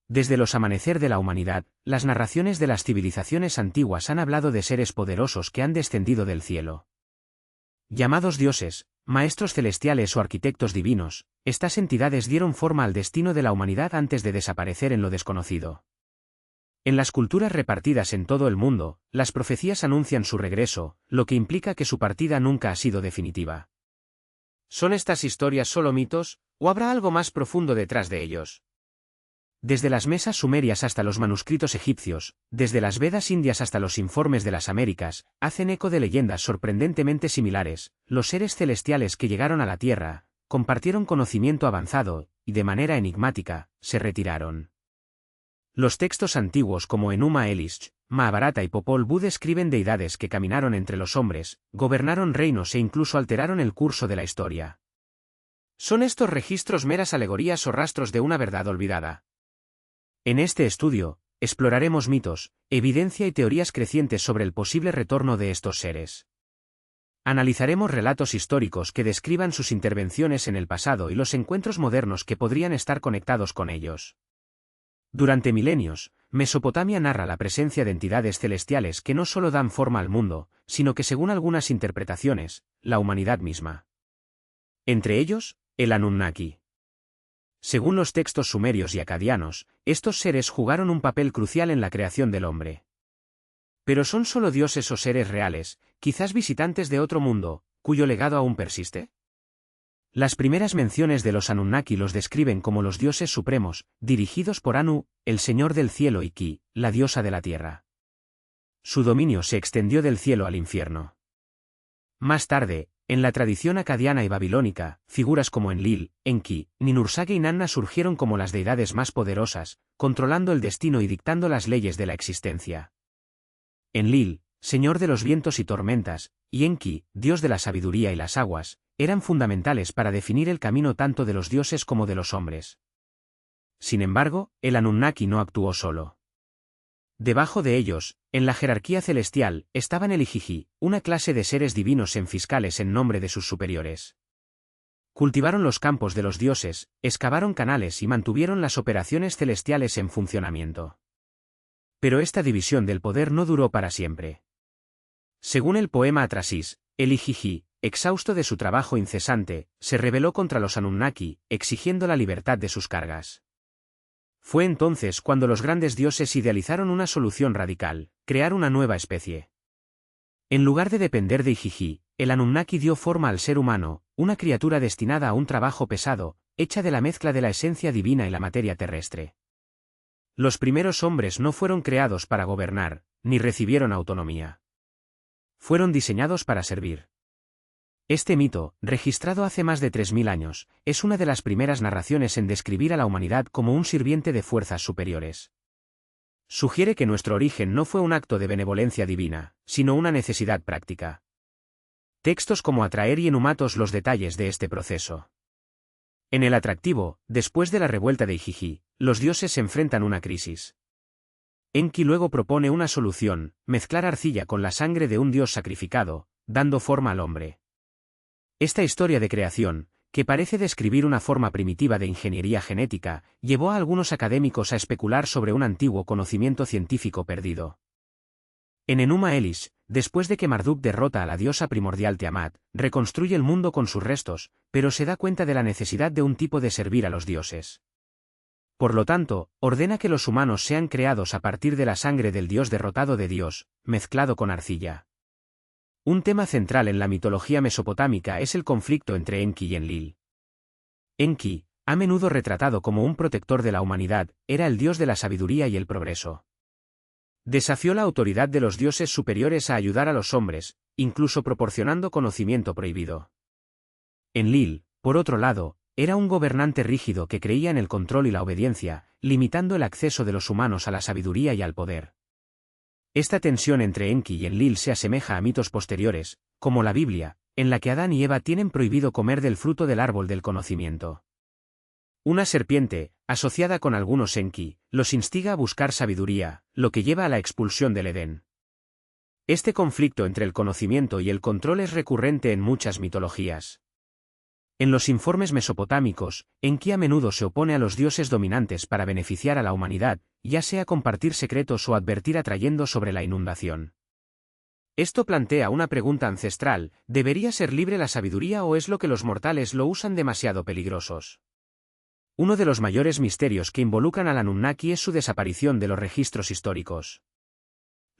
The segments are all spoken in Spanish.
Desde los amanecer de la humanidad, las narraciones de las civilizaciones antiguas han hablado de seres poderosos que han descendido del cielo. Llamados dioses, maestros celestiales o arquitectos divinos, estas entidades dieron forma al destino de la humanidad antes de desaparecer en lo desconocido. En las culturas repartidas en todo el mundo, las profecías anuncian su regreso, lo que implica que su partida nunca ha sido definitiva. ¿Son estas historias solo mitos, o habrá algo más profundo detrás de ellos? Desde las mesas sumerias hasta los manuscritos egipcios, desde las Vedas indias hasta los informes de las Américas, hacen eco de leyendas sorprendentemente similares. Los seres celestiales que llegaron a la Tierra, compartieron conocimiento avanzado, y de manera enigmática, se retiraron. Los textos antiguos como Enuma Elish, Mahabharata y Popol Vuh describen deidades que caminaron entre los hombres, gobernaron reinos e incluso alteraron el curso de la historia. ¿Son estos registros meras alegorías o rastros de una verdad olvidada? En este estudio, exploraremos mitos, evidencia y teorías crecientes sobre el posible retorno de estos seres. Analizaremos relatos históricos que describan sus intervenciones en el pasado y los encuentros modernos que podrían estar conectados con ellos. Durante milenios, Mesopotamia narra la presencia de entidades celestiales que no solo dan forma al mundo, sino que según algunas interpretaciones, la humanidad misma. Entre ellos, el Anunnaki. Según los textos sumerios y acadianos, estos seres jugaron un papel crucial en la creación del hombre. Pero son solo dioses o seres reales, quizás visitantes de otro mundo, cuyo legado aún persiste. Las primeras menciones de los Anunnaki los describen como los dioses supremos, dirigidos por Anu, el señor del cielo, y Ki, la diosa de la tierra. Su dominio se extendió del cielo al infierno. Más tarde, en la tradición acadiana y babilónica, figuras como Enlil, Enki, Ninursag y Nanna surgieron como las deidades más poderosas, controlando el destino y dictando las leyes de la existencia. Enlil, señor de los vientos y tormentas, y Enki, dios de la sabiduría y las aguas, eran fundamentales para definir el camino tanto de los dioses como de los hombres. Sin embargo, el Anunnaki no actuó solo. Debajo de ellos, en la jerarquía celestial, estaban el Igigi, una clase de seres divinos fiscales en nombre de sus superiores. Cultivaron los campos de los dioses, excavaron canales y mantuvieron las operaciones celestiales en funcionamiento. Pero esta división del poder no duró para siempre. Según el poema Atrasis, el Igigi, exhausto de su trabajo incesante, se rebeló contra los Anunnaki, exigiendo la libertad de sus cargas. Fue entonces cuando los grandes dioses idealizaron una solución radical: crear una nueva especie. En lugar de depender de Igigi, el Anunnaki dio forma al ser humano, una criatura destinada a un trabajo pesado, hecha de la mezcla de la esencia divina y la materia terrestre. Los primeros hombres no fueron creados para gobernar, ni recibieron autonomía. Fueron diseñados para servir. Este mito, registrado hace más de 3000 años, es una de las primeras narraciones en describir a la humanidad como un sirviente de fuerzas superiores. Sugiere que nuestro origen no fue un acto de benevolencia divina, sino una necesidad práctica. Textos como Atraer y Enumatos los detalles de este proceso. En el Atractivo, después de la revuelta de Igigi, los dioses se enfrentan a una crisis. Enki luego propone una solución: mezclar arcilla con la sangre de un dios sacrificado, dando forma al hombre. Esta historia de creación, que parece describir una forma primitiva de ingeniería genética, llevó a algunos académicos a especular sobre un antiguo conocimiento científico perdido. En Enuma Elish, después de que Marduk derrota a la diosa primordial Tiamat, reconstruye el mundo con sus restos, pero se da cuenta de la necesidad de un tipo de servir a los dioses. Por lo tanto, ordena que los humanos sean creados a partir de la sangre del dios derrotado de Dios, mezclado con arcilla. Un tema central en la mitología mesopotámica es el conflicto entre Enki y Enlil. Enki, a menudo retratado como un protector de la humanidad, era el dios de la sabiduría y el progreso. Desafió la autoridad de los dioses superiores a ayudar a los hombres, incluso proporcionando conocimiento prohibido. Enlil, por otro lado, era un gobernante rígido que creía en el control y la obediencia, limitando el acceso de los humanos a la sabiduría y al poder. Esta tensión entre Enki y Enlil se asemeja a mitos posteriores, como la Biblia, en la que Adán y Eva tienen prohibido comer del fruto del árbol del conocimiento. Una serpiente, asociada con algunos Enki, los instiga a buscar sabiduría, lo que lleva a la expulsión del Edén. Este conflicto entre el conocimiento y el control es recurrente en muchas mitologías. En los informes mesopotámicos, Enki a menudo se opone a los dioses dominantes para beneficiar a la humanidad, ya sea compartir secretos o advertir atrayendo sobre la inundación. Esto plantea una pregunta ancestral: ¿debería ser libre la sabiduría o es lo que los mortales lo usan demasiado peligrosos? Uno de los mayores misterios que involucran al Anunnaki es su desaparición de los registros históricos.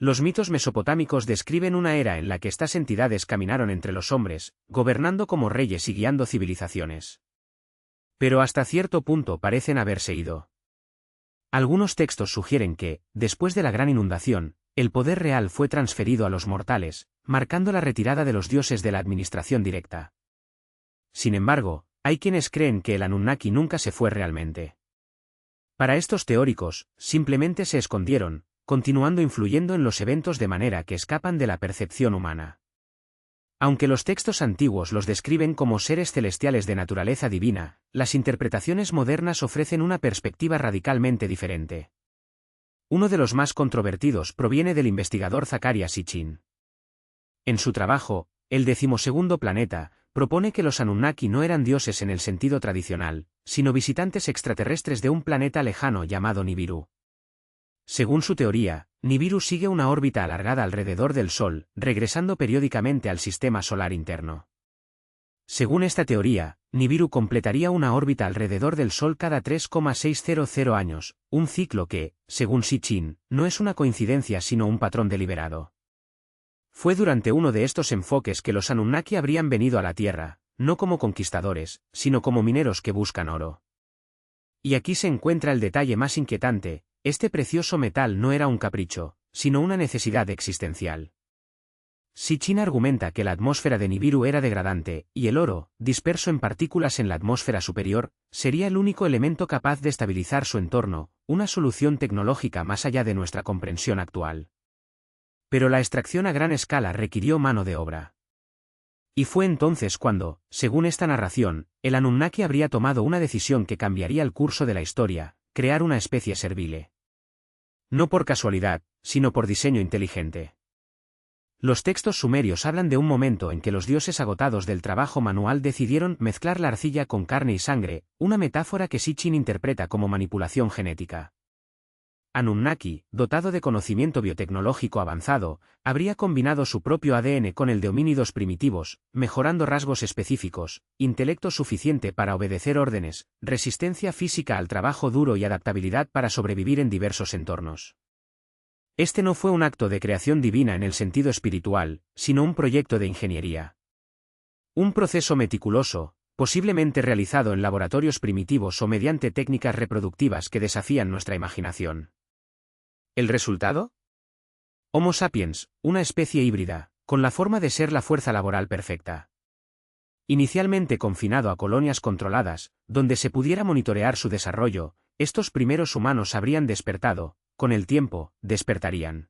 Los mitos mesopotámicos describen una era en la que estas entidades caminaron entre los hombres, gobernando como reyes y guiando civilizaciones. Pero hasta cierto punto parecen haberse ido. Algunos textos sugieren que, después de la gran inundación, el poder real fue transferido a los mortales, marcando la retirada de los dioses de la administración directa. Sin embargo, hay quienes creen que el Anunnaki nunca se fue realmente. Para estos teóricos, simplemente se escondieron, continuando influyendo en los eventos de manera que escapan de la percepción humana. Aunque los textos antiguos los describen como seres celestiales de naturaleza divina, las interpretaciones modernas ofrecen una perspectiva radicalmente diferente. Uno de los más controvertidos proviene del investigador Zecharia Sitchin. En su trabajo, El 12º planeta, propone que los Anunnaki no eran dioses en el sentido tradicional, sino visitantes extraterrestres de un planeta lejano llamado Nibiru. Según su teoría, Nibiru sigue una órbita alargada alrededor del Sol, regresando periódicamente al sistema solar interno. Según esta teoría, Nibiru completaría una órbita alrededor del Sol cada 3,600 años, un ciclo que, según Sitchin, no es una coincidencia sino un patrón deliberado. Fue durante uno de estos enfoques que los Anunnaki habrían venido a la Tierra, no como conquistadores, sino como mineros que buscan oro. Y aquí se encuentra el detalle más inquietante: este precioso metal no era un capricho, sino una necesidad existencial. Sitchin argumenta que la atmósfera de Nibiru era degradante, y el oro, disperso en partículas en la atmósfera superior, sería el único elemento capaz de estabilizar su entorno, una solución tecnológica más allá de nuestra comprensión actual. Pero la extracción a gran escala requirió mano de obra. Y fue entonces cuando, según esta narración, el Anunnaki habría tomado una decisión que cambiaría el curso de la historia: crear una especie servile. No por casualidad, sino por diseño inteligente. Los textos sumerios hablan de un momento en que los dioses agotados del trabajo manual decidieron mezclar la arcilla con carne y sangre, una metáfora que Sitchin interpreta como manipulación genética. Anunnaki, dotado de conocimiento biotecnológico avanzado, habría combinado su propio ADN con el de homínidos primitivos, mejorando rasgos específicos, intelecto suficiente para obedecer órdenes, resistencia física al trabajo duro y adaptabilidad para sobrevivir en diversos entornos. Este no fue un acto de creación divina en el sentido espiritual, sino un proyecto de ingeniería. Un proceso meticuloso, posiblemente realizado en laboratorios primitivos o mediante técnicas reproductivas que desafían nuestra imaginación. ¿El resultado? Homo sapiens, una especie híbrida, con la forma de ser la fuerza laboral perfecta. Inicialmente confinado a colonias controladas, donde se pudiera monitorear su desarrollo, estos primeros humanos habrían despertado, con el tiempo, despertarían.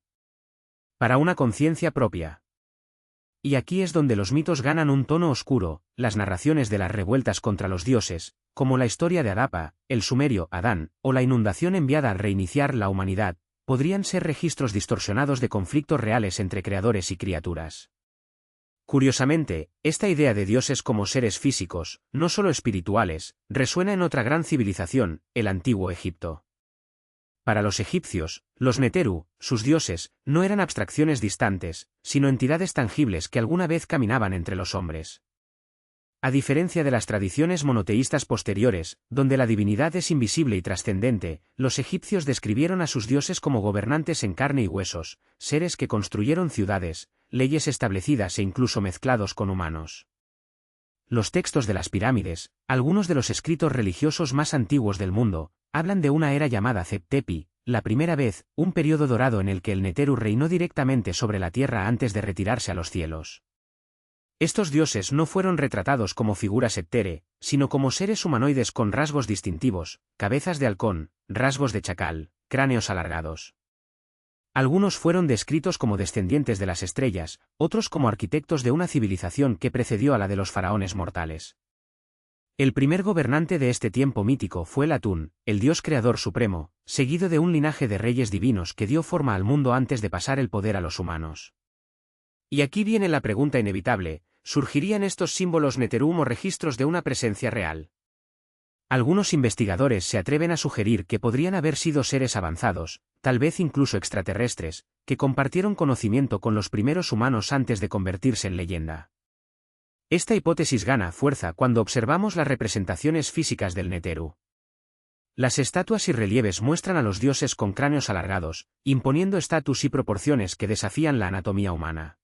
Para una conciencia propia. Y aquí es donde los mitos ganan un tono oscuro: las narraciones de las revueltas contra los dioses, como la historia de Adapa, el sumerio Adán, o la inundación enviada a reiniciar la humanidad, podrían ser registros distorsionados de conflictos reales entre creadores y criaturas. Curiosamente, esta idea de dioses como seres físicos, no solo espirituales, resuena en otra gran civilización, el antiguo Egipto. Para los egipcios, los Neteru, sus dioses, no eran abstracciones distantes, sino entidades tangibles que alguna vez caminaban entre los hombres. A diferencia de las tradiciones monoteístas posteriores, donde la divinidad es invisible y trascendente, los egipcios describieron a sus dioses como gobernantes en carne y huesos, seres que construyeron ciudades, leyes establecidas e incluso mezclados con humanos. Los textos de las pirámides, algunos de los escritos religiosos más antiguos del mundo, hablan de una era llamada Zep-Tepi, la primera vez, un periodo dorado en el que el Neteru reinó directamente sobre la tierra antes de retirarse a los cielos. Estos dioses no fueron retratados como figuras hettere, sino como seres humanoides con rasgos distintivos: cabezas de halcón, rasgos de chacal, cráneos alargados. Algunos fueron descritos como descendientes de las estrellas, otros como arquitectos de una civilización que precedió a la de los faraones mortales. El primer gobernante de este tiempo mítico fue el Atún, el dios creador supremo, seguido de un linaje de reyes divinos que dio forma al mundo antes de pasar el poder a los humanos. Y aquí viene la pregunta inevitable: ¿surgirían estos símbolos Neterum o registros de una presencia real? Algunos investigadores se atreven a sugerir que podrían haber sido seres avanzados, tal vez incluso extraterrestres, que compartieron conocimiento con los primeros humanos antes de convertirse en leyenda. Esta hipótesis gana fuerza cuando observamos las representaciones físicas del Neteru. Las estatuas y relieves muestran a los dioses con cráneos alargados, imponiendo estatus y proporciones que desafían la anatomía humana.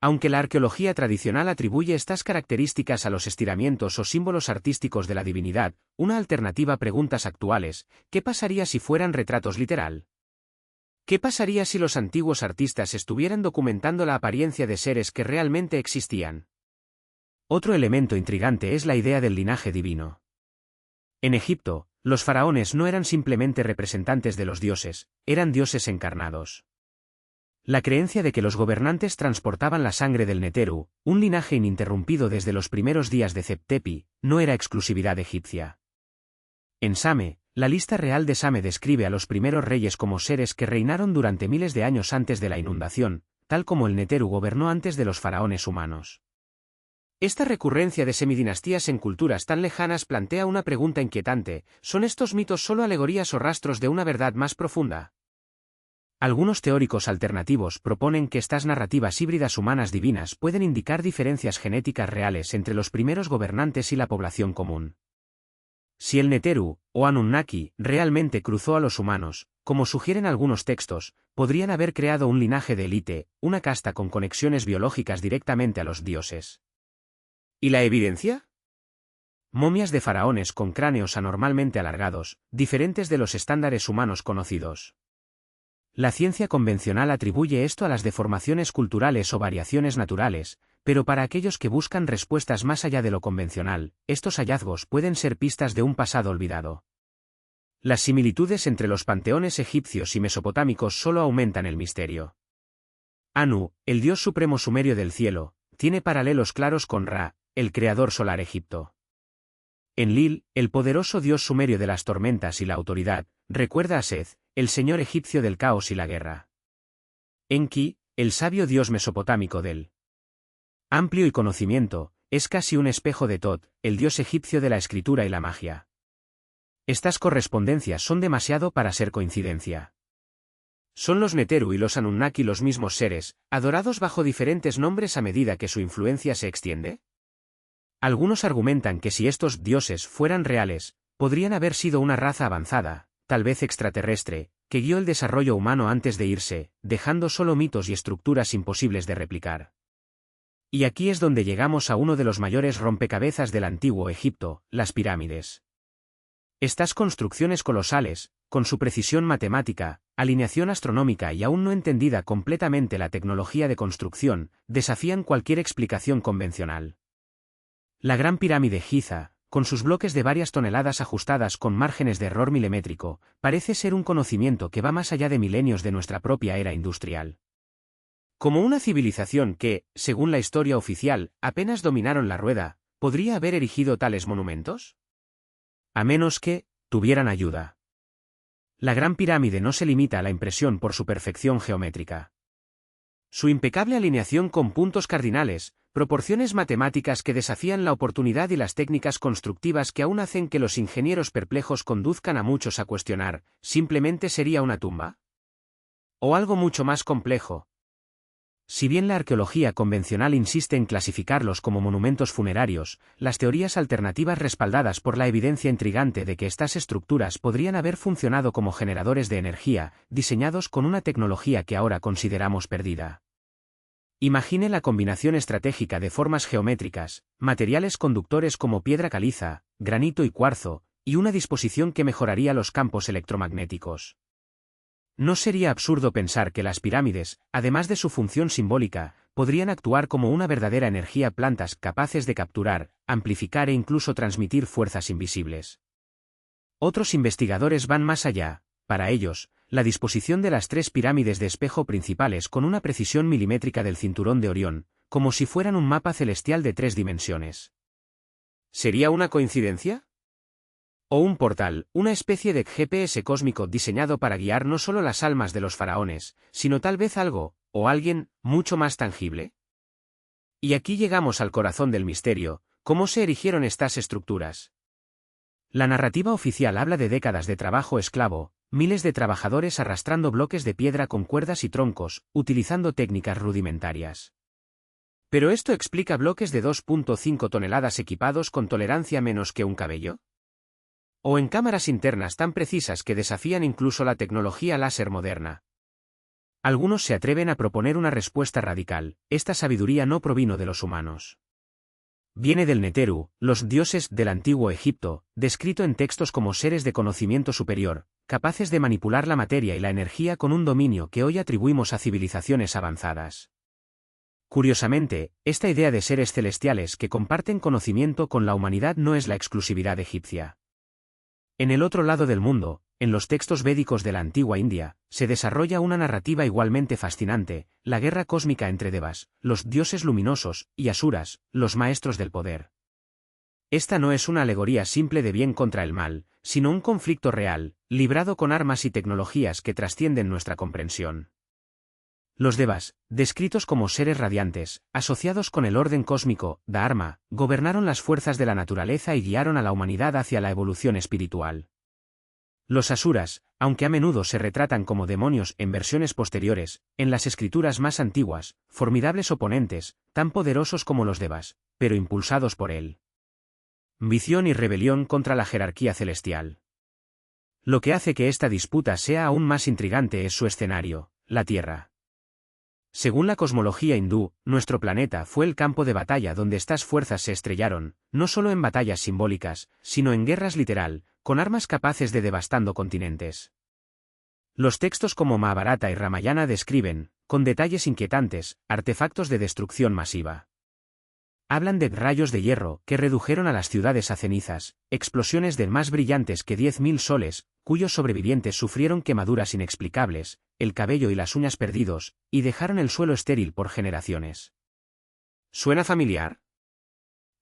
Aunque la arqueología tradicional atribuye estas características a los estiramientos o símbolos artísticos de la divinidad, una alternativa a preguntas actuales: ¿qué pasaría si fueran retratos literal? ¿Qué pasaría si los antiguos artistas estuvieran documentando la apariencia de seres que realmente existían? Otro elemento intrigante es la idea del linaje divino. En Egipto, los faraones no eran simplemente representantes de los dioses, eran dioses encarnados. La creencia de que los gobernantes transportaban la sangre del Neteru, un linaje ininterrumpido desde los primeros días de Zep-Tepi, no era exclusividad egipcia. En Same, la lista real de Same describe a los primeros reyes como seres que reinaron durante miles de años antes de la inundación, tal como el Neteru gobernó antes de los faraones humanos. Esta recurrencia de semidinastías en culturas tan lejanas plantea una pregunta inquietante: ¿son estos mitos solo alegorías o rastros de una verdad más profunda? Algunos teóricos alternativos proponen que estas narrativas híbridas humanas divinas pueden indicar diferencias genéticas reales entre los primeros gobernantes y la población común. Si el Neteru, o Anunnaki, realmente cruzó a los humanos, como sugieren algunos textos, podrían haber creado un linaje de élite, una casta con conexiones biológicas directamente a los dioses. ¿Y la evidencia? Momias de faraones con cráneos anormalmente alargados, diferentes de los estándares humanos conocidos. La ciencia convencional atribuye esto a las deformaciones culturales o variaciones naturales, pero para aquellos que buscan respuestas más allá de lo convencional, estos hallazgos pueden ser pistas de un pasado olvidado. Las similitudes entre los panteones egipcios y mesopotámicos solo aumentan el misterio. Anu, el dios supremo sumerio del cielo, tiene paralelos claros con Ra, el creador solar egipto. Enlil, el poderoso dios sumerio de las tormentas y la autoridad, recuerda a Seth, el señor egipcio del caos y la guerra. Enki, el sabio dios mesopotámico del amplio y conocimiento, es casi un espejo de Tot, el dios egipcio de la escritura y la magia. Estas correspondencias son demasiado para ser coincidencia. ¿Son los Neteru y los Anunnaki los mismos seres, adorados bajo diferentes nombres a medida que su influencia se extiende? Algunos argumentan que si estos dioses fueran reales, podrían haber sido una raza avanzada, tal vez extraterrestre, que guió el desarrollo humano antes de irse, dejando solo mitos y estructuras imposibles de replicar. Y aquí es donde llegamos a uno de los mayores rompecabezas del antiguo Egipto, las pirámides. Estas construcciones colosales, con su precisión matemática, alineación astronómica y aún no entendida completamente la tecnología de construcción, desafían cualquier explicación convencional. La Gran Pirámide Giza, con sus bloques de varias toneladas ajustadas con márgenes de error milimétrico, parece ser un conocimiento que va más allá de milenios de nuestra propia era industrial. Como una civilización que, según la historia oficial, apenas dominaron la rueda, ¿podría haber erigido tales monumentos? A menos que tuvieran ayuda. La Gran Pirámide no se limita a la impresión por su perfección geométrica. Su impecable alineación con puntos cardinales, proporciones matemáticas que desafían la oportunidad y las técnicas constructivas que aún hacen que los ingenieros perplejos conduzcan a muchos a cuestionar: ¿simplemente sería una tumba? ¿O algo mucho más complejo? Si bien la arqueología convencional insiste en clasificarlos como monumentos funerarios, las teorías alternativas respaldadas por la evidencia intrigante de que estas estructuras podrían haber funcionado como generadores de energía, diseñados con una tecnología que ahora consideramos perdida. Imagine la combinación estratégica de formas geométricas, materiales conductores como piedra caliza, granito y cuarzo, y una disposición que mejoraría los campos electromagnéticos. ¿No sería absurdo pensar que las pirámides, además de su función simbólica, podrían actuar como una verdadera energía plantas capaces de capturar, amplificar e incluso transmitir fuerzas invisibles? Otros investigadores van más allá. Para ellos, la disposición de las tres pirámides de espejo principales con una precisión milimétrica del cinturón de Orión, como si fueran un mapa celestial de 3 dimensiones. ¿Sería una coincidencia? ¿O un portal, una especie de GPS cósmico diseñado para guiar no solo las almas de los faraones, sino tal vez algo, o alguien, mucho más tangible? Y aquí llegamos al corazón del misterio: ¿cómo se erigieron estas estructuras? La narrativa oficial habla de décadas de trabajo esclavo, miles de trabajadores arrastrando bloques de piedra con cuerdas y troncos, utilizando técnicas rudimentarias. ¿Pero esto explica bloques de 2,5 toneladas equipados con tolerancia menos que un cabello? ¿O en cámaras internas tan precisas que desafían incluso la tecnología láser moderna? Algunos se atreven a proponer una respuesta radical: esta sabiduría no provino de los humanos. Viene del Neteru, los dioses del antiguo Egipto, descrito en textos como seres de conocimiento superior, capaces de manipular la materia y la energía con un dominio que hoy atribuimos a civilizaciones avanzadas. Curiosamente, esta idea de seres celestiales que comparten conocimiento con la humanidad no es la exclusividad egipcia. En el otro lado del mundo, en los textos védicos de la antigua India, se desarrolla una narrativa igualmente fascinante: la guerra cósmica entre Devas, los dioses luminosos, y Asuras, los maestros del poder. Esta no es una alegoría simple de bien contra el mal, sino un conflicto real, librado con armas y tecnologías que trascienden nuestra comprensión. Los Devas, descritos como seres radiantes, asociados con el orden cósmico, Dharma, gobernaron las fuerzas de la naturaleza y guiaron a la humanidad hacia la evolución espiritual. Los Asuras, aunque a menudo se retratan como demonios en versiones posteriores, en las escrituras más antiguas, formidables oponentes, tan poderosos como los Devas, pero impulsados por él. Ambición y rebelión contra la jerarquía celestial. Lo que hace que esta disputa sea aún más intrigante es su escenario, la Tierra. Según la cosmología hindú, nuestro planeta fue el campo de batalla donde estas fuerzas se estrellaron, no solo en batallas simbólicas, sino en guerras literal, con armas capaces de devastando continentes. Los textos como Mahabharata y Ramayana describen, con detalles inquietantes, artefactos de destrucción masiva. Hablan de rayos de hierro que redujeron a las ciudades a cenizas, explosiones de más brillantes que 10.000 soles, cuyos sobrevivientes sufrieron quemaduras inexplicables, el cabello y las uñas perdidos, y dejaron el suelo estéril por generaciones. ¿Suena familiar?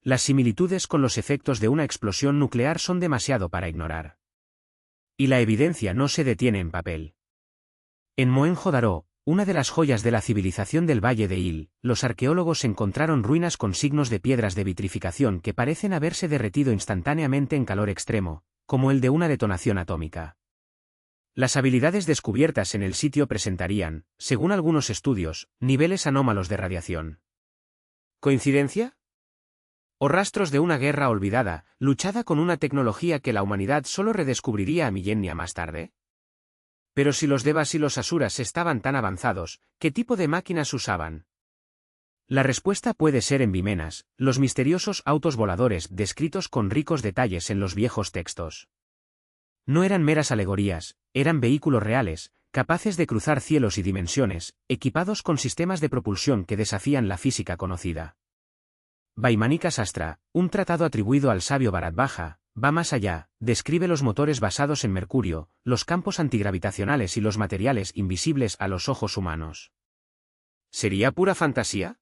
Las similitudes con los efectos de una explosión nuclear son demasiado para ignorar. Y la evidencia no se detiene en papel. En Mohenjo-Daro, una de las joyas de la civilización del Valle de Il, los arqueólogos encontraron ruinas con signos de piedras de vitrificación que parecen haberse derretido instantáneamente en calor extremo, como el de una detonación atómica. Las habilidades descubiertas en el sitio presentarían, según algunos estudios, niveles anómalos de radiación. ¿Coincidencia? ¿O rastros de una guerra olvidada, luchada con una tecnología que la humanidad solo redescubriría a milenia más tarde? Pero si los Devas y los Asuras estaban tan avanzados, ¿qué tipo de máquinas usaban? La respuesta puede ser en Vimenas, los misteriosos autos voladores descritos con ricos detalles en los viejos textos. No eran meras alegorías, eran vehículos reales, capaces de cruzar cielos y dimensiones, equipados con sistemas de propulsión que desafían la física conocida. Vaimanika Sastra, un tratado atribuido al sabio Bharadvaja, va más allá, describe los motores basados en mercurio, los campos antigravitacionales y los materiales invisibles a los ojos humanos. ¿Sería pura fantasía?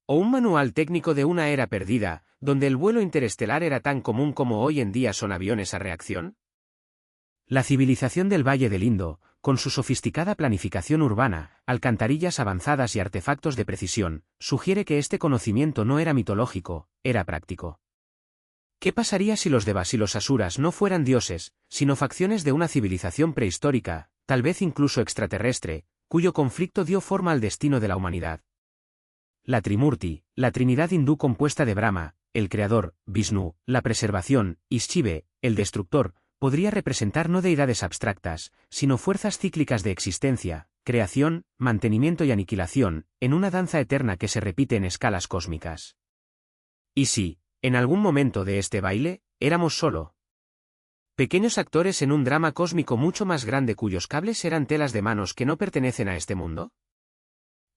¿O un manual técnico de una era perdida, donde el vuelo interestelar era tan común como hoy en día son aviones a reacción? La civilización del Valle del Indo, con su sofisticada planificación urbana, alcantarillas avanzadas y artefactos de precisión, sugiere que este conocimiento no era mitológico, era práctico. ¿Qué pasaría si los Devas y los Asuras no fueran dioses, sino facciones de una civilización prehistórica, tal vez incluso extraterrestre, cuyo conflicto dio forma al destino de la humanidad? La Trimurti, la Trinidad hindú compuesta de Brahma, el creador, Vishnu, la preservación, y Shiva, el destructor, podría representar no deidades abstractas, sino fuerzas cíclicas de existencia, creación, mantenimiento y aniquilación, en una danza eterna que se repite en escalas cósmicas. ¿Y si, en algún momento de este baile, éramos solo pequeños actores en un drama cósmico mucho más grande cuyos cables eran telas de manos que no pertenecen a este mundo?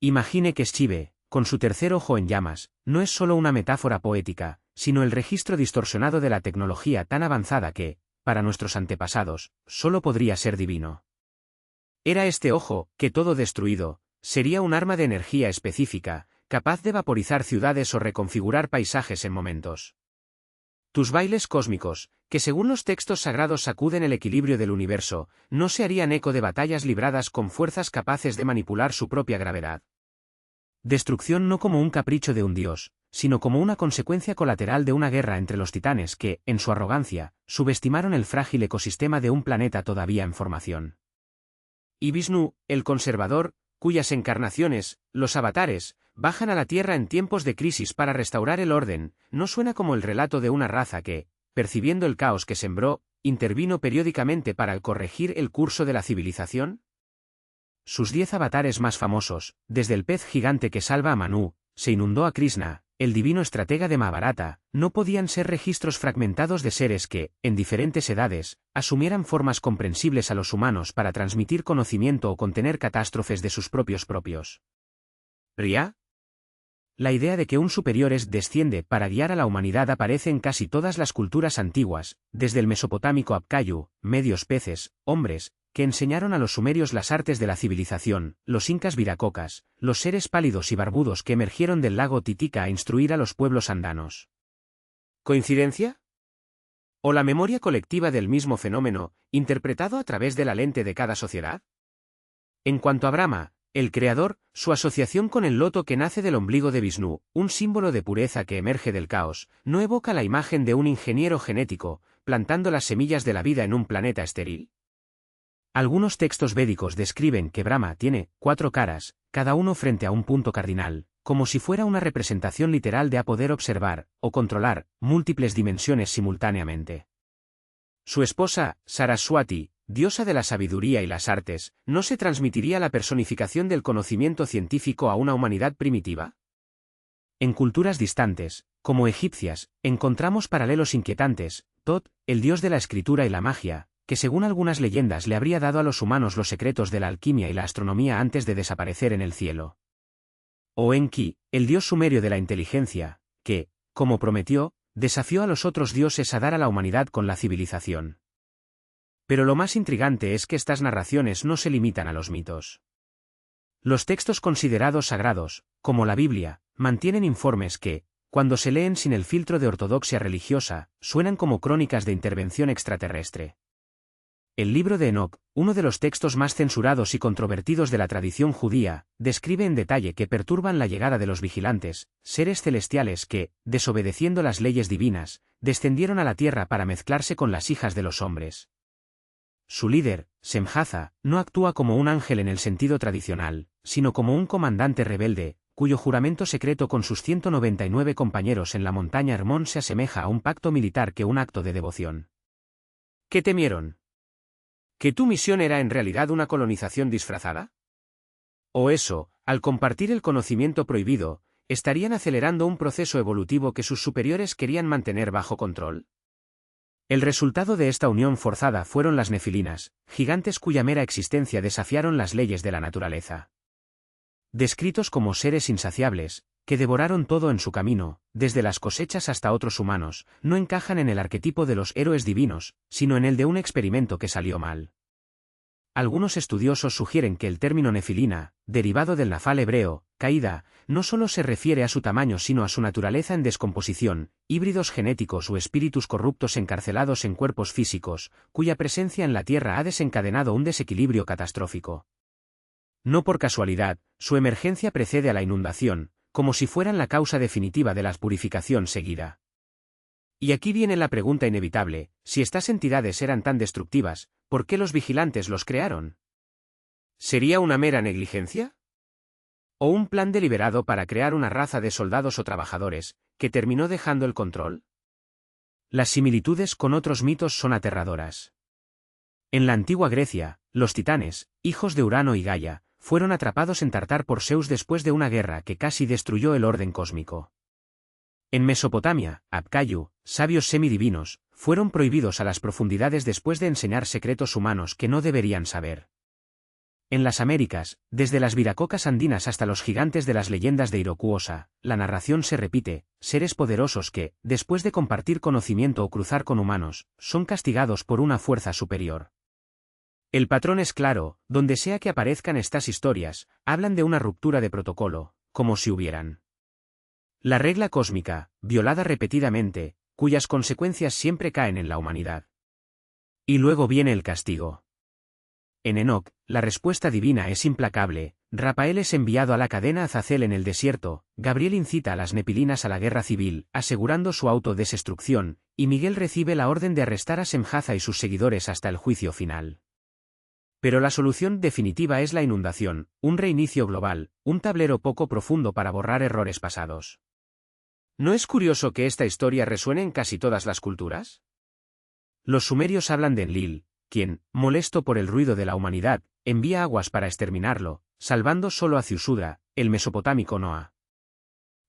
Imagine que Shiva, con su tercer ojo en llamas, no es solo una metáfora poética, sino el registro distorsionado de la tecnología tan avanzada que, para nuestros antepasados, solo podría ser divino. Era este ojo, que todo destruido, sería un arma de energía específica, capaz de vaporizar ciudades o reconfigurar paisajes en momentos. Tus bailes cósmicos, que según los textos sagrados sacuden el equilibrio del universo, no se harían eco de batallas libradas con fuerzas capaces de manipular su propia gravedad. Destrucción no como un capricho de un dios, sino como una consecuencia colateral de una guerra entre los titanes que, en su arrogancia, subestimaron el frágil ecosistema de un planeta todavía en formación. Y Vishnu, el conservador, cuyas encarnaciones, los avatares, bajan a la Tierra en tiempos de crisis para restaurar el orden, ¿no suena como el relato de una raza que, percibiendo el caos que sembró, intervino periódicamente para corregir el curso de la civilización? Sus 10 avatares más famosos, desde el pez gigante que salva a Manu, se inundó a Krishna, el divino estratega de Mahabharata, no podían ser registros fragmentados de seres que, en diferentes edades, asumieran formas comprensibles a los humanos para transmitir conocimiento o contener catástrofes de sus propios. ¿Ria? La idea de que un superior desciende para guiar a la humanidad aparece en casi todas las culturas antiguas, desde el mesopotámico Apkayu, medios peces, hombres, que enseñaron a los sumerios las artes de la civilización, los incas viracocas, los seres pálidos y barbudos que emergieron del lago Titicaca a instruir a los pueblos andanos. ¿Coincidencia? ¿O la memoria colectiva del mismo fenómeno, interpretado a través de la lente de cada sociedad? En cuanto a Brahma, el creador, su asociación con el loto que nace del ombligo de Vishnu, un símbolo de pureza que emerge del caos, no evoca la imagen de un ingeniero genético, plantando las semillas de la vida en un planeta estéril. Algunos textos védicos describen que Brahma tiene 4 caras, cada uno frente a un punto cardinal, como si fuera una representación literal de poder observar, o controlar, múltiples dimensiones simultáneamente. Su esposa, Saraswati, diosa de la sabiduría y las artes, ¿no se transmitiría la personificación del conocimiento científico a una humanidad primitiva? En culturas distantes, como egipcias, encontramos paralelos inquietantes. Tot, el dios de la escritura y la magia, que según algunas leyendas le habría dado a los humanos los secretos de la alquimia y la astronomía antes de desaparecer en el cielo. O Enki, el dios sumerio de la inteligencia, que, como prometió, desafió a los otros dioses a dar a la humanidad con la civilización. Pero lo más intrigante es que estas narraciones no se limitan a los mitos. Los textos considerados sagrados, como la Biblia, mantienen informes que, cuando se leen sin el filtro de ortodoxia religiosa, suenan como crónicas de intervención extraterrestre. El libro de Enoc, uno de los textos más censurados y controvertidos de la tradición judía, describe en detalle que perturban la llegada de los vigilantes, seres celestiales que, desobedeciendo las leyes divinas, descendieron a la tierra para mezclarse con las hijas de los hombres. Su líder, Semjaza, no actúa como un ángel en el sentido tradicional, sino como un comandante rebelde, cuyo juramento secreto con sus 199 compañeros en la montaña Hermón se asemeja a un pacto militar que un acto de devoción. ¿Qué temieron? ¿Que tu misión era en realidad una colonización disfrazada? ¿O eso, al compartir el conocimiento prohibido, estarían acelerando un proceso evolutivo que sus superiores querían mantener bajo control? El resultado de esta unión forzada fueron las nefilinas, gigantes cuya mera existencia desafiaron las leyes de la naturaleza. Descritos como seres insaciables, que devoraron todo en su camino, desde las cosechas hasta otros humanos, no encajan en el arquetipo de los héroes divinos, sino en el de un experimento que salió mal. Algunos estudiosos sugieren que el término nefilina, derivado del nafal hebreo, caída, no solo se refiere a su tamaño sino a su naturaleza en descomposición, híbridos genéticos o espíritus corruptos encarcelados en cuerpos físicos, cuya presencia en la Tierra ha desencadenado un desequilibrio catastrófico. No por casualidad, su emergencia precede a la inundación, como si fueran la causa definitiva de la purificación seguida. Y aquí viene la pregunta inevitable: si estas entidades eran tan destructivas, ¿por qué los vigilantes los crearon? ¿Sería una mera negligencia? ¿O un plan deliberado para crear una raza de soldados o trabajadores, que terminó dejando el control? Las similitudes con otros mitos son aterradoras. En la antigua Grecia, los titanes, hijos de Urano y Gaia, fueron atrapados en Tartar por Zeus después de una guerra que casi destruyó el orden cósmico. En Mesopotamia, Apkayu, sabios semidivinos, fueron prohibidos a las profundidades después de enseñar secretos humanos que no deberían saber. En las Américas, desde las viracocas andinas hasta los gigantes de las leyendas de Iroquosa, la narración se repite: seres poderosos que, después de compartir conocimiento o cruzar con humanos, son castigados por una fuerza superior. El patrón es claro: donde sea que aparezcan estas historias, hablan de una ruptura de protocolo, como si hubieran. La regla cósmica, violada repetidamente, cuyas consecuencias siempre caen en la humanidad. Y luego viene el castigo. En Enoc, la respuesta divina es implacable: Rafael es enviado a la cadena Azazel en el desierto, Gabriel incita a las nepilinas a la guerra civil, asegurando su autodestrucción, y Miguel recibe la orden de arrestar a Semjaza y sus seguidores hasta el juicio final. Pero la solución definitiva es la inundación, un reinicio global, un tablero poco profundo para borrar errores pasados. ¿No es curioso que esta historia resuene en casi todas las culturas? Los sumerios hablan de Enlil, quien, molesto por el ruido de la humanidad, envía aguas para exterminarlo, salvando solo a Ziusudra, el mesopotámico Noah.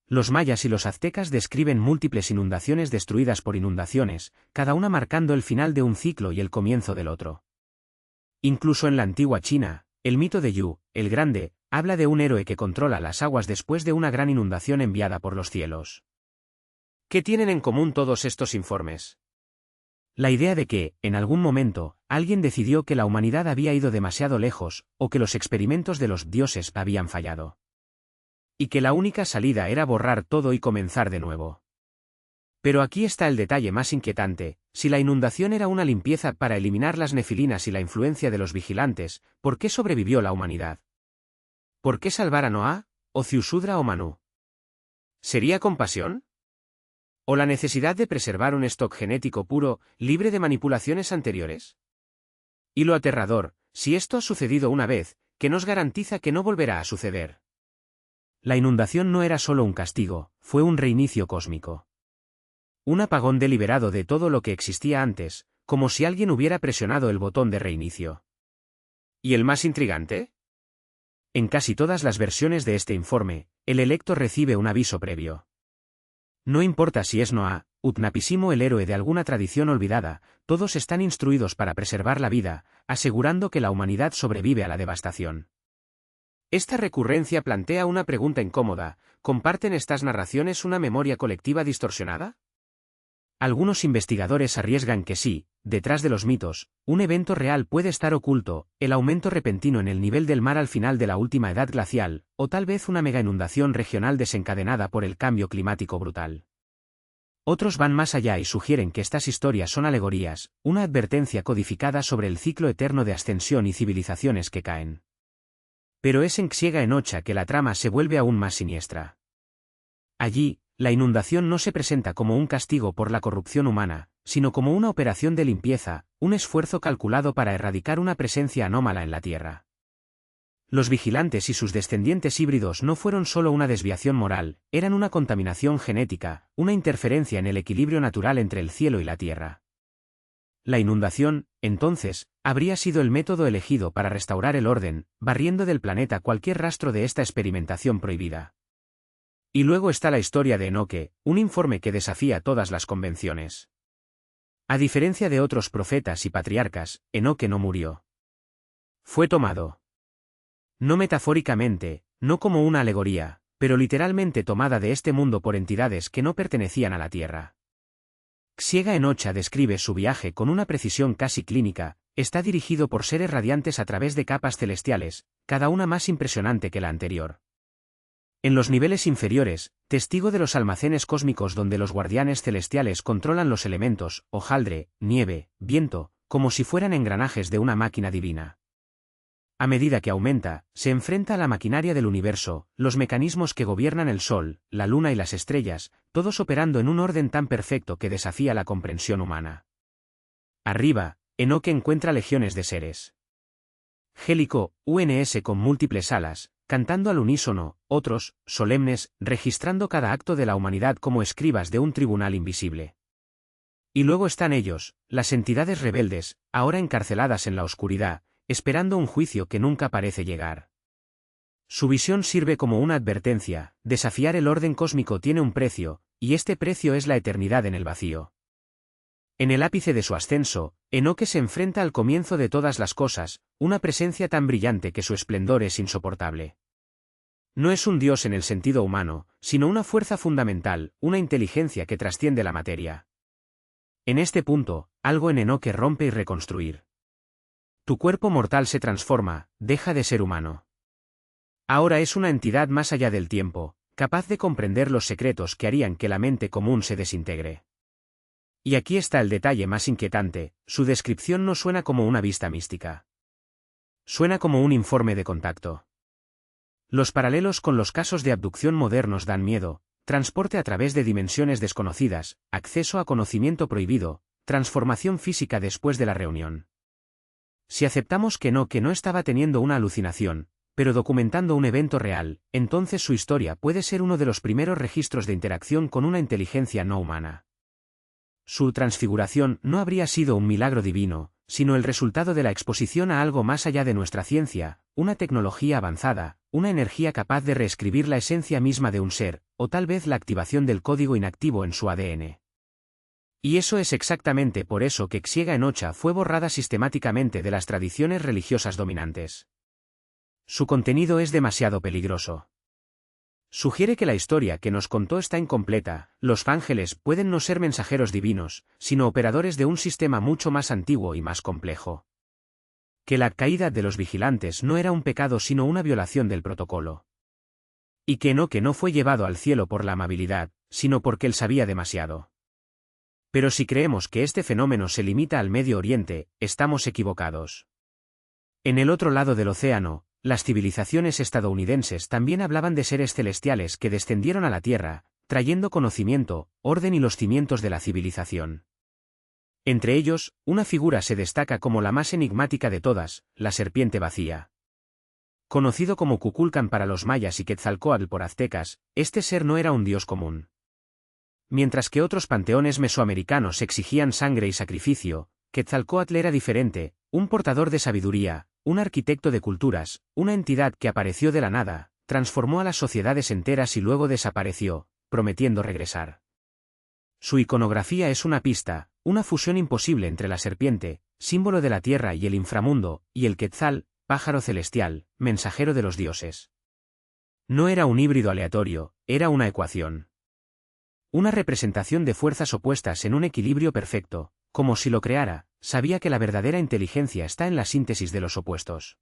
Los mayas y los aztecas describen múltiples inundaciones destruidas por inundaciones, cada una marcando el final de un ciclo y el comienzo del otro. Incluso en la antigua China, el mito de Yu, el Grande, habla de un héroe que controla las aguas después de una gran inundación enviada por los cielos. ¿Qué tienen en común todos estos informes? La idea de que, en algún momento, alguien decidió que la humanidad había ido demasiado lejos, o que los experimentos de los dioses habían fallado. Y que la única salida era borrar todo y comenzar de nuevo. Pero aquí está el detalle más inquietante: si la inundación era una limpieza para eliminar las nefilinas y la influencia de los vigilantes, ¿por qué sobrevivió la humanidad? ¿Por qué salvar a Noah, o Ziusudra o Manú? ¿Sería compasión? ¿O la necesidad de preservar un stock genético puro, libre de manipulaciones anteriores? Y lo aterrador, si esto ha sucedido una vez, ¿qué nos garantiza que no volverá a suceder? La inundación no era solo un castigo, fue un reinicio cósmico. Un apagón deliberado de todo lo que existía antes, como si alguien hubiera presionado el botón de reinicio. ¿Y el más intrigante? En casi todas las versiones de este informe, el electo recibe un aviso previo. No importa si es Noah, Utnapishtim o el héroe de alguna tradición olvidada, todos están instruidos para preservar la vida, asegurando que la humanidad sobrevive a la devastación. Esta recurrencia plantea una pregunta incómoda: ¿comparten estas narraciones una memoria colectiva distorsionada? Algunos investigadores arriesgan que sí, detrás de los mitos, un evento real puede estar oculto: el aumento repentino en el nivel del mar al final de la última edad glacial, o tal vez una mega inundación regional desencadenada por el cambio climático brutal. Otros van más allá y sugieren que estas historias son alegorías, una advertencia codificada sobre el ciclo eterno de ascensión y civilizaciones que caen. Pero es en Xiega-Enocha que la trama se vuelve aún más siniestra. Allí, la inundación no se presenta como un castigo por la corrupción humana, sino como una operación de limpieza, un esfuerzo calculado para erradicar una presencia anómala en la Tierra. Los vigilantes y sus descendientes híbridos no fueron solo una desviación moral, eran una contaminación genética, una interferencia en el equilibrio natural entre el cielo y la Tierra. La inundación, entonces, habría sido el método elegido para restaurar el orden, barriendo del planeta cualquier rastro de esta experimentación prohibida. Y luego está la historia de Enoque, un informe que desafía todas las convenciones. A diferencia de otros profetas y patriarcas, Enoque no murió. Fue tomado. No metafóricamente, no como una alegoría, pero literalmente tomada de este mundo por entidades que no pertenecían a la Tierra. Xiega-Enocha describe su viaje con una precisión casi clínica: está dirigido por seres radiantes a través de capas celestiales, cada una más impresionante que la anterior. En los niveles inferiores, testigo de los almacenes cósmicos donde los guardianes celestiales controlan los elementos, hojaldre, nieve, viento, como si fueran engranajes de una máquina divina. A medida que aumenta, se enfrenta a la maquinaria del universo, los mecanismos que gobiernan el Sol, la Luna y las estrellas, todos operando en un orden tan perfecto que desafía la comprensión humana. Arriba, Enoque encuentra legiones de seres. Gélico, UNS con múltiples alas, cantando al unísono, otros, solemnes, registrando cada acto de la humanidad como escribas de un tribunal invisible. Y luego están ellos, las entidades rebeldes, ahora encarceladas en la oscuridad, esperando un juicio que nunca parece llegar. Su visión sirve como una advertencia: desafiar el orden cósmico tiene un precio, y este precio es la eternidad en el vacío. En el ápice de su ascenso, Enoque se enfrenta al comienzo de todas las cosas, una presencia tan brillante que su esplendor es insoportable. No es un dios en el sentido humano, sino una fuerza fundamental, una inteligencia que trasciende la materia. En este punto, algo en Enoque rompe y reconstruir. Tu cuerpo mortal se transforma, deja de ser humano. Ahora es una entidad más allá del tiempo, capaz de comprender los secretos que harían que la mente común se desintegre. Y aquí está el detalle más inquietante: su descripción no suena como una vista mística. Suena como un informe de contacto. Los paralelos con los casos de abducción modernos dan miedo: transporte a través de dimensiones desconocidas, acceso a conocimiento prohibido, transformación física después de la reunión. Si aceptamos que no estaba teniendo una alucinación, pero documentando un evento real, entonces su historia puede ser uno de los primeros registros de interacción con una inteligencia no humana. Su transfiguración no habría sido un milagro divino, sino el resultado de la exposición a algo más allá de nuestra ciencia, una tecnología avanzada, una energía capaz de reescribir la esencia misma de un ser, o tal vez la activación del código inactivo en su ADN. Y eso es exactamente por eso que Xiega Enocha fue borrada sistemáticamente de las tradiciones religiosas dominantes. Su contenido es demasiado peligroso. Sugiere que la historia que nos contó está incompleta: los ángeles pueden no ser mensajeros divinos, sino operadores de un sistema mucho más antiguo y más complejo. Que la caída de los vigilantes no era un pecado sino una violación del protocolo. Y que no fue llevado al cielo por la amabilidad, sino porque él sabía demasiado. Pero si creemos que este fenómeno se limita al Medio Oriente, estamos equivocados. En el otro lado del océano, las civilizaciones estadounidenses también hablaban de seres celestiales que descendieron a la Tierra, trayendo conocimiento, orden y los cimientos de la civilización. Entre ellos, una figura se destaca como la más enigmática de todas: la serpiente vacía. Conocido como Kukulcán para los mayas y Quetzalcóatl por aztecas, este ser no era un dios común. Mientras que otros panteones mesoamericanos exigían sangre y sacrificio, Quetzalcóatl era diferente: un portador de sabiduría, un arquitecto de culturas, una entidad que apareció de la nada, transformó a las sociedades enteras y luego desapareció, prometiendo regresar. Su iconografía es una pista, una fusión imposible entre la serpiente, símbolo de la tierra y el inframundo, y el quetzal, pájaro celestial, mensajero de los dioses. No era un híbrido aleatorio, era una ecuación. Una representación de fuerzas opuestas en un equilibrio perfecto. Como si lo creara, sabía que la verdadera inteligencia está en la síntesis de los opuestos.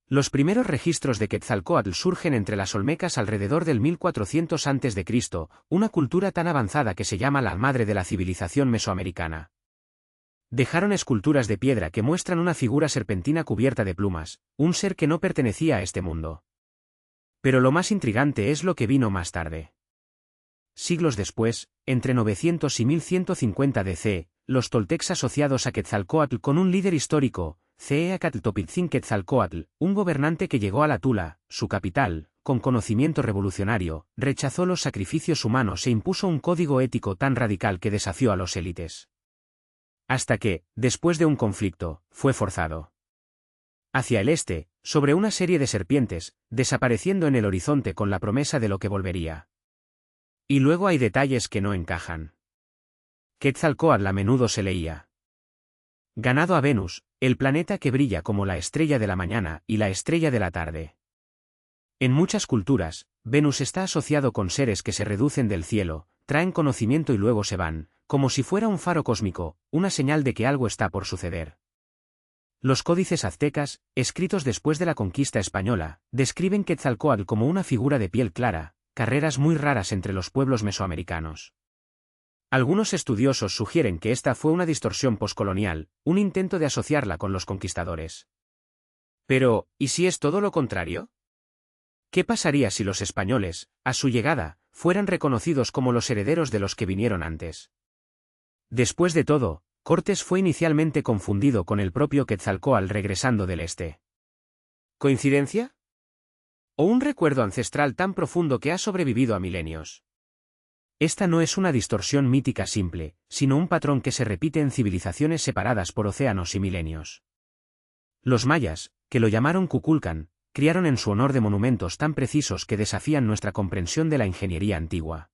Los primeros registros de Quetzalcóatl surgen entre las olmecas alrededor del 1400 a.C., una cultura tan avanzada que se llama la madre de la civilización mesoamericana. Dejaron esculturas de piedra que muestran una figura serpentina cubierta de plumas, un ser que no pertenecía a este mundo. Pero lo más intrigante es lo que vino más tarde. Siglos después, entre 900 y 1150 DC, los toltecs asociados a Quetzalcóatl con un líder histórico, Ceeacatl Quetzalcóatl, un gobernante que llegó a la Tula, su capital, con conocimiento revolucionario, rechazó los sacrificios humanos e impuso un código ético tan radical que desafió a los élites. Hasta que, después de un conflicto, fue forzado hacia el este, sobre una serie de serpientes, desapareciendo en el horizonte con la promesa de lo que volvería. Y luego hay detalles que no encajan. Quetzalcóatl a menudo se leía ganado a Venus, el planeta que brilla como la estrella de la mañana y la estrella de la tarde. En muchas culturas, Venus está asociado con seres que se reducen del cielo, traen conocimiento y luego se van, como si fuera un faro cósmico, una señal de que algo está por suceder. Los códices aztecas, escritos después de la conquista española, describen Quetzalcóatl como una figura de piel clara, carreras muy raras entre los pueblos mesoamericanos. Algunos estudiosos sugieren que esta fue una distorsión poscolonial, un intento de asociarla con los conquistadores. Pero, ¿y si es todo lo contrario? ¿Qué pasaría si los españoles, a su llegada, fueran reconocidos como los herederos de los que vinieron antes? Después de todo, Cortés fue inicialmente confundido con el propio Quetzalcóatl regresando del este. ¿Coincidencia? ¿O un recuerdo ancestral tan profundo que ha sobrevivido a milenios? Esta no es una distorsión mítica simple, sino un patrón que se repite en civilizaciones separadas por océanos y milenios. Los mayas, que lo llamaron Kukulcán, criaron en su honor de monumentos tan precisos que desafían nuestra comprensión de la ingeniería antigua.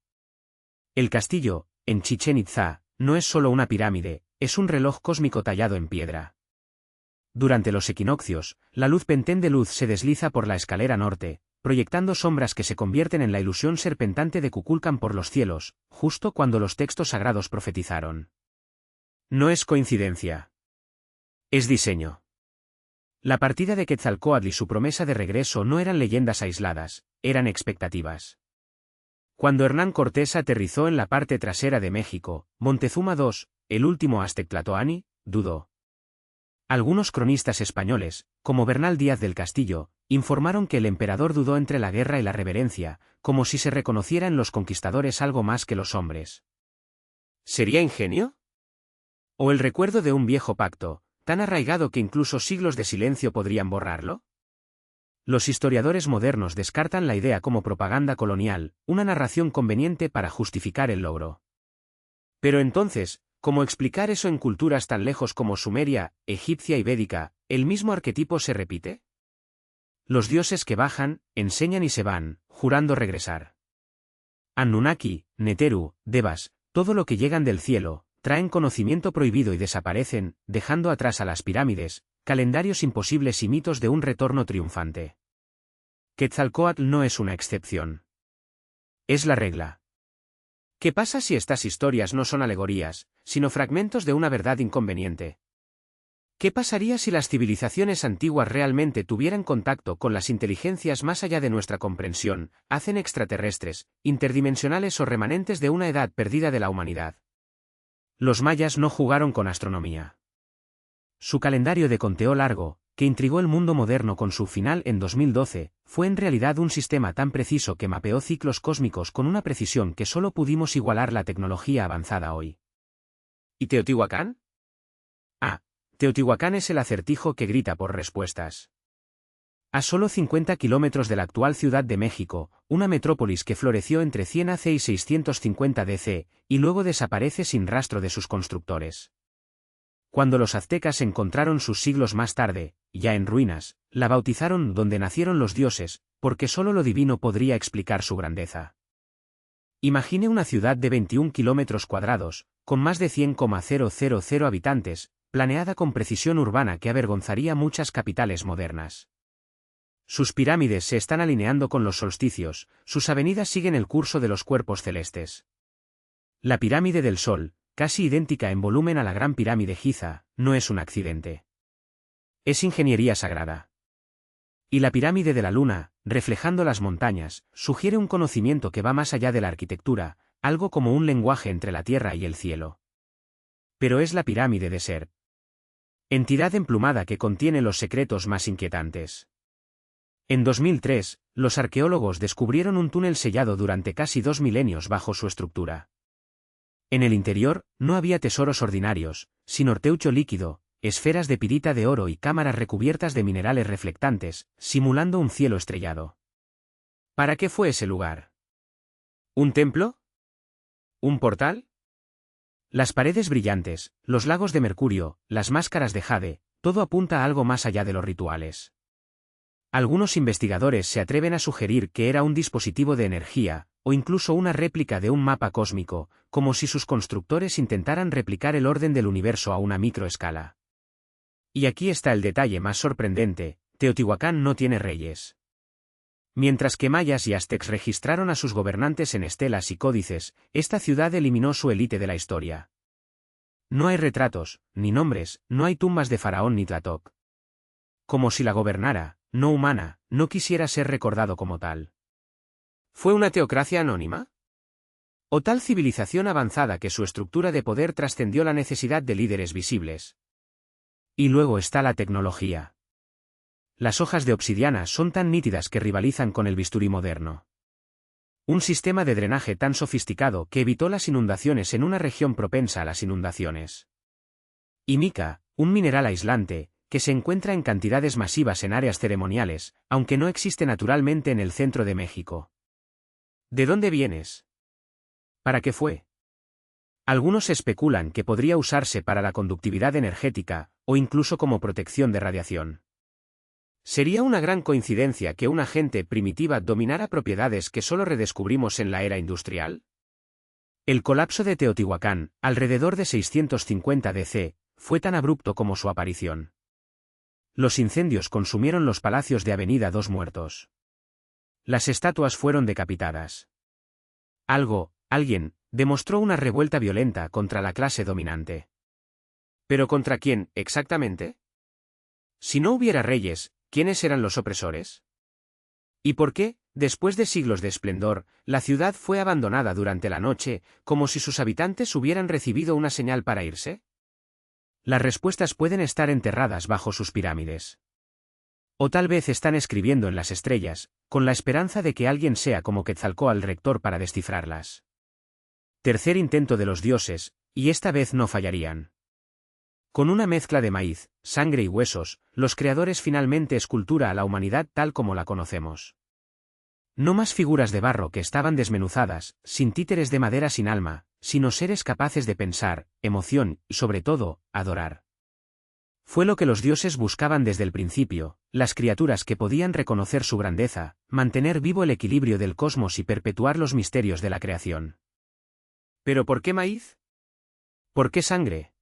El castillo, en Chichén Itzá, no es solo una pirámide, es un reloj cósmico tallado en piedra. Durante los equinoccios, la luz pentén de luz se desliza por la escalera norte, proyectando sombras que se convierten en la ilusión serpentante de Kukulcán por los cielos, justo cuando los textos sagrados profetizaron. No es coincidencia. Es diseño. La partida de Quetzalcóatl y su promesa de regreso no eran leyendas aisladas, eran expectativas. Cuando Hernán Cortés aterrizó en la parte trasera de México, Montezuma II, el último aztec tlatoani, dudó. Algunos cronistas españoles, como Bernal Díaz del Castillo, informaron que el emperador dudó entre la guerra y la reverencia, como si se reconociera en los conquistadores algo más que los hombres. ¿Sería ingenio? ¿O el recuerdo de un viejo pacto, tan arraigado que incluso siglos de silencio podrían borrarlo? Los historiadores modernos descartan la idea como propaganda colonial, una narración conveniente para justificar el logro. Pero entonces, ¿cómo explicar eso en culturas tan lejos como Sumeria, egipcia y védica? ¿El mismo arquetipo se repite? Los dioses que bajan, enseñan y se van, jurando regresar. Anunnaki, Neteru, Devas, todo lo que llegan del cielo, traen conocimiento prohibido y desaparecen, dejando atrás a las pirámides, calendarios imposibles y mitos de un retorno triunfante. Quetzalcóatl no es una excepción. Es la regla. ¿Qué pasa si estas historias no son alegorías, sino fragmentos de una verdad inconveniente? ¿Qué pasaría si las civilizaciones antiguas realmente tuvieran contacto con las inteligencias más allá de nuestra comprensión, hacen extraterrestres, interdimensionales o remanentes de una edad perdida de la humanidad? Los mayas no jugaron con astronomía. Su calendario de conteo largo, que intrigó el mundo moderno con su final en 2012, fue en realidad un sistema tan preciso que mapeó ciclos cósmicos con una precisión que solo pudimos igualar la tecnología avanzada hoy. ¿Y Teotihuacán? Teotihuacán es el acertijo que grita por respuestas. A solo 50 kilómetros de la actual Ciudad de México, una metrópolis que floreció entre 100 AC y 650 DC, y luego desaparece sin rastro de sus constructores. Cuando los aztecas encontraron sus siglos más tarde, ya en ruinas, la bautizaron donde nacieron los dioses, porque solo lo divino podría explicar su grandeza. Imagine una ciudad de 21 kilómetros cuadrados, con más de 100,000 habitantes, planeada con precisión urbana que avergonzaría muchas capitales modernas. Sus pirámides se están alineando con los solsticios, sus avenidas siguen el curso de los cuerpos celestes. La pirámide del Sol, casi idéntica en volumen a la Gran Pirámide Giza, no es un accidente. Es ingeniería sagrada. Y la pirámide de la Luna, reflejando las montañas, sugiere un conocimiento que va más allá de la arquitectura, algo como un lenguaje entre la tierra y el cielo. Pero es la pirámide de Ser. Entidad emplumada que contiene los secretos más inquietantes. En 2003, los arqueólogos descubrieron un túnel sellado durante casi 2 milenios bajo su estructura. En el interior, no había tesoros ordinarios, sino orteucho líquido, esferas de pirita de oro y cámaras recubiertas de minerales reflectantes, simulando un cielo estrellado. ¿Para qué fue ese lugar? ¿Un templo? ¿Un portal? Las paredes brillantes, los lagos de mercurio, las máscaras de jade, todo apunta a algo más allá de los rituales. Algunos investigadores se atreven a sugerir que era un dispositivo de energía, o incluso una réplica de un mapa cósmico, como si sus constructores intentaran replicar el orden del universo a una microescala. Y aquí está el detalle más sorprendente: Teotihuacán no tiene reyes. Mientras que mayas y aztecs registraron a sus gobernantes en estelas y códices, esta ciudad eliminó su élite de la historia. No hay retratos, ni nombres, no hay tumbas de faraón ni Tlatoc. Como si la gobernara, no humana, no quisiera ser recordado como tal. ¿Fue una teocracia anónima? ¿O tal civilización avanzada que su estructura de poder trascendió la necesidad de líderes visibles? Y luego está la tecnología. Las hojas de obsidiana son tan nítidas que rivalizan con el bisturí moderno. Un sistema de drenaje tan sofisticado que evitó las inundaciones en una región propensa a las inundaciones. Y mica, un mineral aislante, que se encuentra en cantidades masivas en áreas ceremoniales, aunque no existe naturalmente en el centro de México. ¿De dónde vienes? ¿Para qué fue? Algunos especulan que podría usarse para la conductividad energética, o incluso como protección de radiación. ¿Sería una gran coincidencia que una gente primitiva dominara propiedades que solo redescubrimos en la era industrial? El colapso de Teotihuacán, alrededor de 650 DC, fue tan abrupto como su aparición. Los incendios consumieron los palacios de Avenida Dos Muertos. Las estatuas fueron decapitadas. Alguien, demostró una revuelta violenta contra la clase dominante. ¿Pero contra quién, exactamente? Si no hubiera reyes, ¿quiénes eran los opresores? ¿Y por qué, después de siglos de esplendor, la ciudad fue abandonada durante la noche, como si sus habitantes hubieran recibido una señal para irse? Las respuestas pueden estar enterradas bajo sus pirámides. O tal vez están escribiendo en las estrellas, con la esperanza de que alguien sea como Quetzalcóatl Rector para descifrarlas. Tercer intento de los dioses, y esta vez no fallarían. Con una mezcla de maíz, sangre y huesos, los creadores finalmente escultura a la humanidad tal como la conocemos. No más figuras de barro que estaban desmenuzadas, sin títeres de madera sin alma, sino seres capaces de pensar, emoción y, sobre todo, adorar. Fue lo que los dioses buscaban desde el principio, las criaturas que podían reconocer su grandeza, mantener vivo el equilibrio del cosmos y perpetuar los misterios de la creación. ¿Pero por qué maíz? ¿Por qué sangre?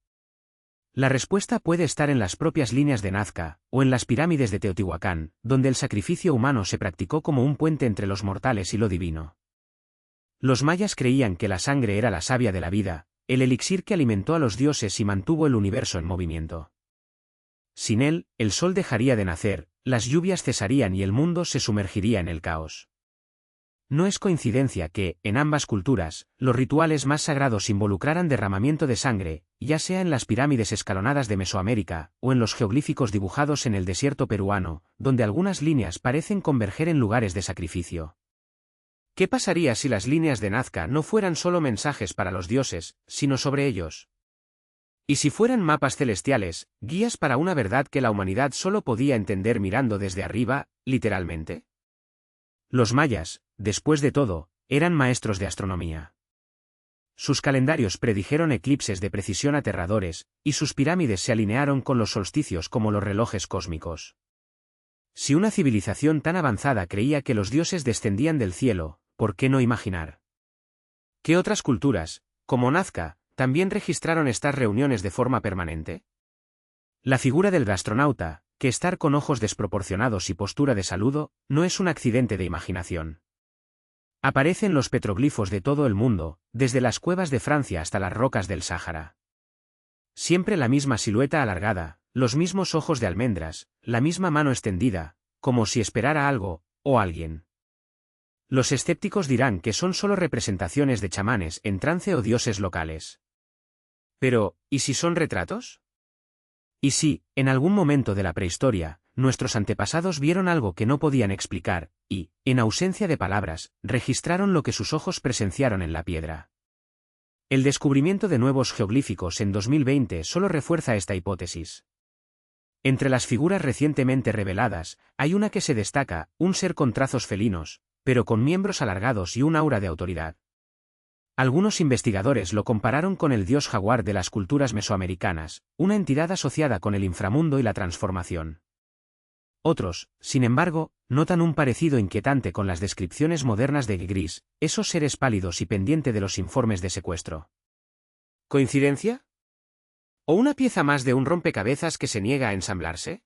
La respuesta puede estar en las propias líneas de Nazca, o en las pirámides de Teotihuacán, donde el sacrificio humano se practicó como un puente entre los mortales y lo divino. Los mayas creían que la sangre era la savia de la vida, el elixir que alimentó a los dioses y mantuvo el universo en movimiento. Sin él, el sol dejaría de nacer, las lluvias cesarían y el mundo se sumergiría en el caos. No es coincidencia que, en ambas culturas, los rituales más sagrados involucraran derramamiento de sangre, ya sea en las pirámides escalonadas de Mesoamérica, o en los jeroglíficos dibujados en el desierto peruano, donde algunas líneas parecen converger en lugares de sacrificio. ¿Qué pasaría si las líneas de Nazca no fueran solo mensajes para los dioses, sino sobre ellos? ¿Y si fueran mapas celestiales, guías para una verdad que la humanidad solo podía entender mirando desde arriba, literalmente? Los mayas, después de todo, eran maestros de astronomía. Sus calendarios predijeron eclipses de precisión aterradores, y sus pirámides se alinearon con los solsticios como los relojes cósmicos. Si una civilización tan avanzada creía que los dioses descendían del cielo, ¿por qué no imaginar ¿qué otras culturas, como Nazca, también registraron estas reuniones de forma permanente? La figura del gastronauta, que estar con ojos desproporcionados y postura de saludo, no es un accidente de imaginación. Aparece en los petroglifos de todo el mundo, desde las cuevas de Francia hasta las rocas del Sáhara. Siempre la misma silueta alargada, los mismos ojos de almendras, la misma mano extendida, como si esperara algo, o alguien. Los escépticos dirán que son solo representaciones de chamanes en trance o dioses locales. Pero, ¿y si son retratos? Y si, en algún momento de la prehistoria, nuestros antepasados vieron algo que no podían explicar, y, en ausencia de palabras, registraron lo que sus ojos presenciaron en la piedra. El descubrimiento de nuevos geoglíficos en 2020 solo refuerza esta hipótesis. Entre las figuras recientemente reveladas, hay una que se destaca, un ser con trazos felinos, pero con miembros alargados y un aura de autoridad. Algunos investigadores lo compararon con el dios jaguar de las culturas mesoamericanas, una entidad asociada con el inframundo y la transformación. Otros, sin embargo, notan un parecido inquietante con las descripciones modernas de Gris, esos seres pálidos y pendiente de los informes de secuestro. ¿Coincidencia? ¿O una pieza más de un rompecabezas que se niega a ensamblarse?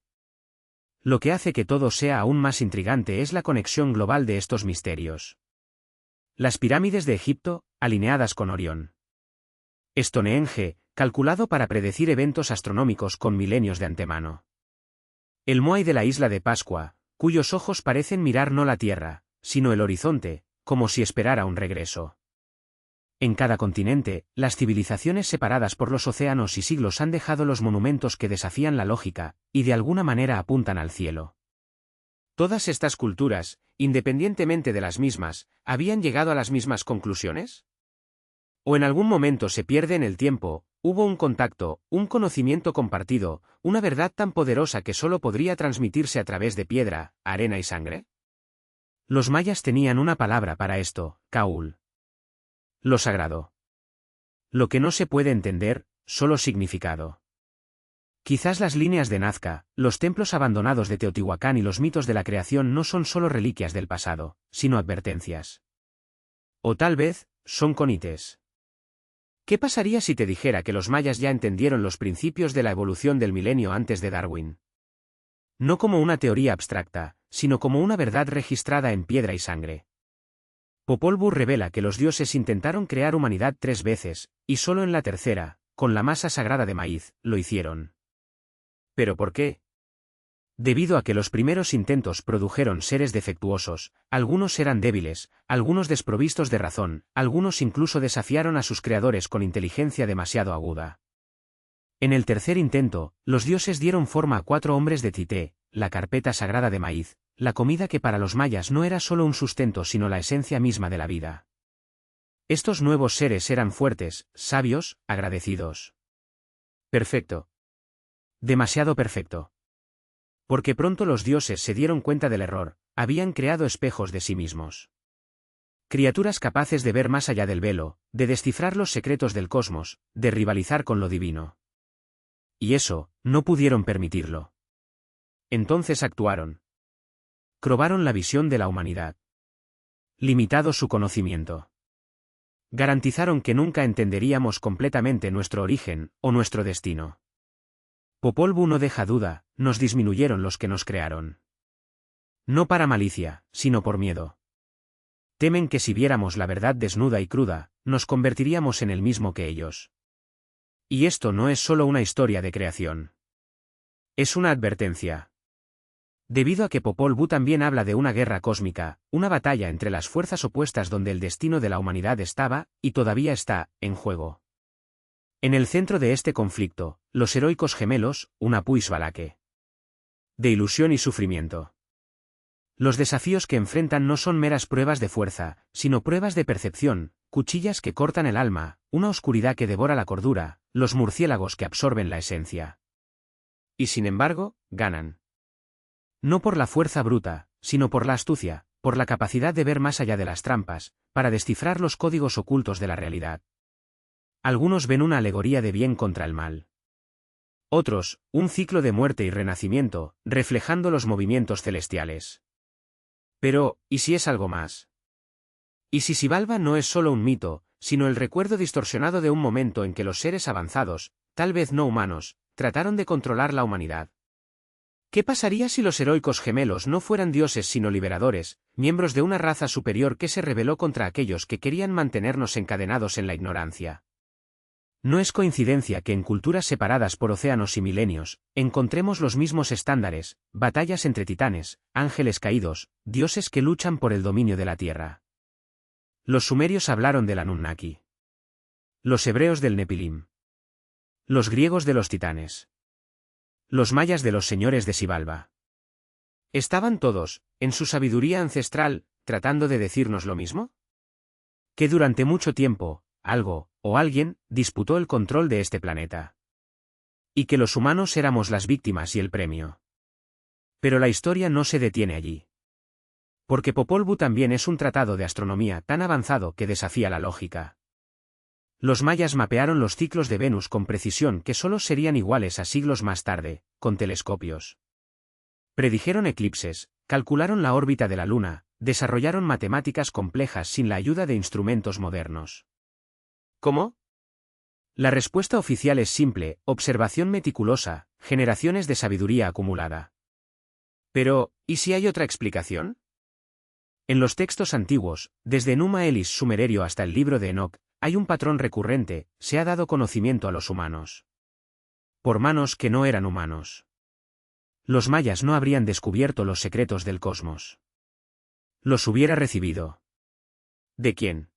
Lo que hace que todo sea aún más intrigante es la conexión global de estos misterios. Las pirámides de Egipto, alineadas con Orión. Stonehenge, calculado para predecir eventos astronómicos con milenios de antemano. El Moai de la isla de Pascua, cuyos ojos parecen mirar no la tierra, sino el horizonte, como si esperara un regreso. En cada continente, las civilizaciones separadas por los océanos y siglos han dejado los monumentos que desafían la lógica, y de alguna manera apuntan al cielo. ¿Todas estas culturas, independientemente de las mismas, habían llegado a las mismas conclusiones? ¿O en algún momento se pierde en el tiempo, hubo un contacto, un conocimiento compartido, una verdad tan poderosa que solo podría transmitirse a través de piedra, arena y sangre? Los mayas tenían una palabra para esto, Kaul. Lo sagrado. Lo que no se puede entender, solo significado. Quizás las líneas de Nazca, los templos abandonados de Teotihuacán y los mitos de la creación no son solo reliquias del pasado, sino advertencias. O tal vez, son conites. ¿Qué pasaría si te dijera que los mayas ya entendieron los principios de la evolución del milenio antes de Darwin? No como una teoría abstracta, sino como una verdad registrada en piedra y sangre. Popol Vuh revela que los dioses intentaron crear humanidad 3 veces, y solo en la tercera, con la masa sagrada de maíz, lo hicieron. ¿Pero por qué? Debido a que los primeros intentos produjeron seres defectuosos, algunos eran débiles, algunos desprovistos de razón, algunos incluso desafiaron a sus creadores con inteligencia demasiado aguda. En el tercer intento, los dioses dieron forma a 4 hombres de Tité, la carpeta sagrada de maíz, la comida que para los mayas no era solo un sustento sino la esencia misma de la vida. Estos nuevos seres eran fuertes, sabios, agradecidos. Perfecto. Demasiado perfecto. Porque pronto los dioses se dieron cuenta del error, habían creado espejos de sí mismos. Criaturas capaces de ver más allá del velo, de descifrar los secretos del cosmos, de rivalizar con lo divino. Y eso, no pudieron permitirlo. Entonces actuaron. Probaron la visión de la humanidad. Limitado su conocimiento. Garantizaron que nunca entenderíamos completamente nuestro origen, o nuestro destino. Popol Vuh no deja duda, nos disminuyeron los que nos crearon. No para malicia, sino por miedo. Temen que si viéramos la verdad desnuda y cruda, nos convertiríamos en el mismo que ellos. Y esto no es solo una historia de creación. Es una advertencia. Debido a que Popol Vuh también habla de una guerra cósmica, una batalla entre las fuerzas opuestas donde el destino de la humanidad estaba, y todavía está, en juego. En el centro de este conflicto, los heroicos gemelos, una puis Valake. De ilusión y sufrimiento. Los desafíos que enfrentan no son meras pruebas de fuerza, sino pruebas de percepción, cuchillas que cortan el alma, una oscuridad que devora la cordura, los murciélagos que absorben la esencia. Y sin embargo, ganan. No por la fuerza bruta, sino por la astucia, por la capacidad de ver más allá de las trampas, para descifrar los códigos ocultos de la realidad. Algunos ven una alegoría de bien contra el mal. Otros, un ciclo de muerte y renacimiento, reflejando los movimientos celestiales. Pero, ¿y si es algo más? ¿Y si Xibalba no es solo un mito, sino el recuerdo distorsionado de un momento en que los seres avanzados, tal vez no humanos, trataron de controlar la humanidad? ¿Qué pasaría si los heroicos gemelos no fueran dioses sino liberadores, miembros de una raza superior que se rebeló contra aquellos que querían mantenernos encadenados en la ignorancia? No es coincidencia que en culturas separadas por océanos y milenios, encontremos los mismos estándares, batallas entre titanes, ángeles caídos, dioses que luchan por el dominio de la tierra. Los sumerios hablaron del Anunnaki. Los hebreos del Nepilim. Los griegos de los titanes. Los mayas de los señores de Xibalba. ¿Estaban todos, en su sabiduría ancestral, tratando de decirnos lo mismo? Que durante mucho tiempo, algo, o alguien, disputó el control de este planeta. Y que los humanos éramos las víctimas y el premio. Pero la historia no se detiene allí. Porque Popol Vuh también es un tratado de astronomía tan avanzado que desafía la lógica. Los mayas mapearon los ciclos de Venus con precisión que solo serían iguales a siglos más tarde, con telescopios. Predijeron eclipses, calcularon la órbita de la Luna, desarrollaron matemáticas complejas sin la ayuda de instrumentos modernos. ¿Cómo? La respuesta oficial es simple: observación meticulosa, generaciones de sabiduría acumulada. Pero, ¿y si hay otra explicación? En los textos antiguos, desde Numa Elis sumerio hasta el libro de Enoch, hay un patrón recurrente: se ha dado conocimiento a los humanos. Por manos que no eran humanos. Los mayas no habrían descubierto los secretos del cosmos. Los hubiera recibido. ¿De quién?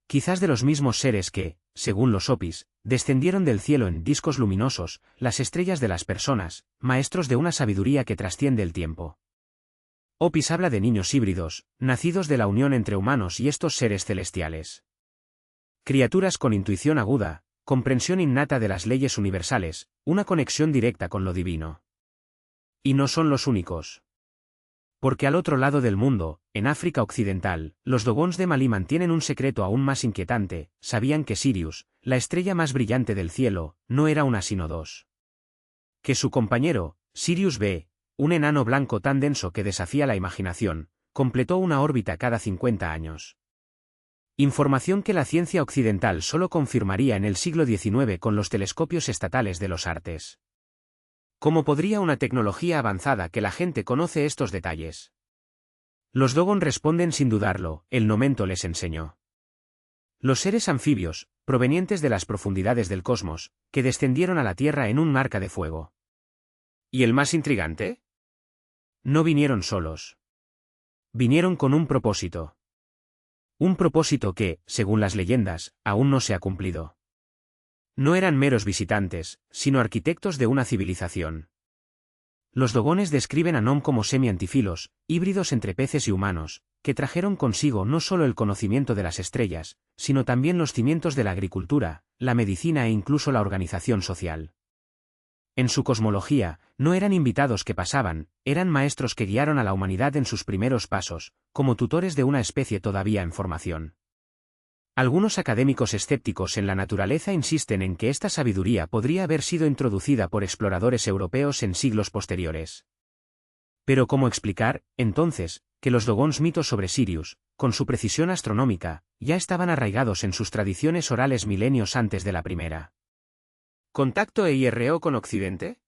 Quizás de los mismos seres que, según los Hopis, descendieron del cielo en discos luminosos, las estrellas de las personas, maestros de una sabiduría que trasciende el tiempo. Hopis habla de niños híbridos, nacidos de la unión entre humanos y estos seres celestiales. Criaturas con intuición aguda, comprensión innata de las leyes universales, una conexión directa con lo divino. Y no son los únicos. Porque al otro lado del mundo, en África Occidental, los Dogons de Malí mantienen un secreto aún más inquietante: sabían que Sirius, la estrella más brillante del cielo, no era una sino dos. Que su compañero, Sirius B, un enano blanco tan denso que desafía la imaginación, completó una órbita cada 50 años. Información que la ciencia occidental solo confirmaría en el siglo XIX con los telescopios estatales de los Artes. ¿Cómo podría una tecnología avanzada que la gente conoce estos detalles? Los Dogon responden sin dudarlo: el momento les enseñó. Los seres anfibios, provenientes de las profundidades del cosmos, que descendieron a la Tierra en un arca de fuego. ¿Y el más intrigante? No vinieron solos. Vinieron con un propósito. Un propósito que, según las leyendas, aún no se ha cumplido. No eran meros visitantes, sino arquitectos de una civilización. los dogones describen a Nom como semi-antífilos, híbridos entre peces y humanos, que trajeron consigo no solo el conocimiento de las estrellas, sino también los cimientos de la agricultura, la medicina e incluso la organización social. En su cosmología, no eran invitados que pasaban, eran maestros que guiaron a la humanidad en sus primeros pasos, como tutores de una especie todavía en formación. Algunos académicos escépticos en la naturaleza insisten en que esta sabiduría podría haber sido introducida por exploradores europeos en siglos posteriores. Pero ¿cómo explicar, entonces, que los Dogons mitos sobre Sirius, con su precisión astronómica, ya estaban arraigados en sus tradiciones orales milenios antes de la primera? ¿Contacto e IRO con Occidente?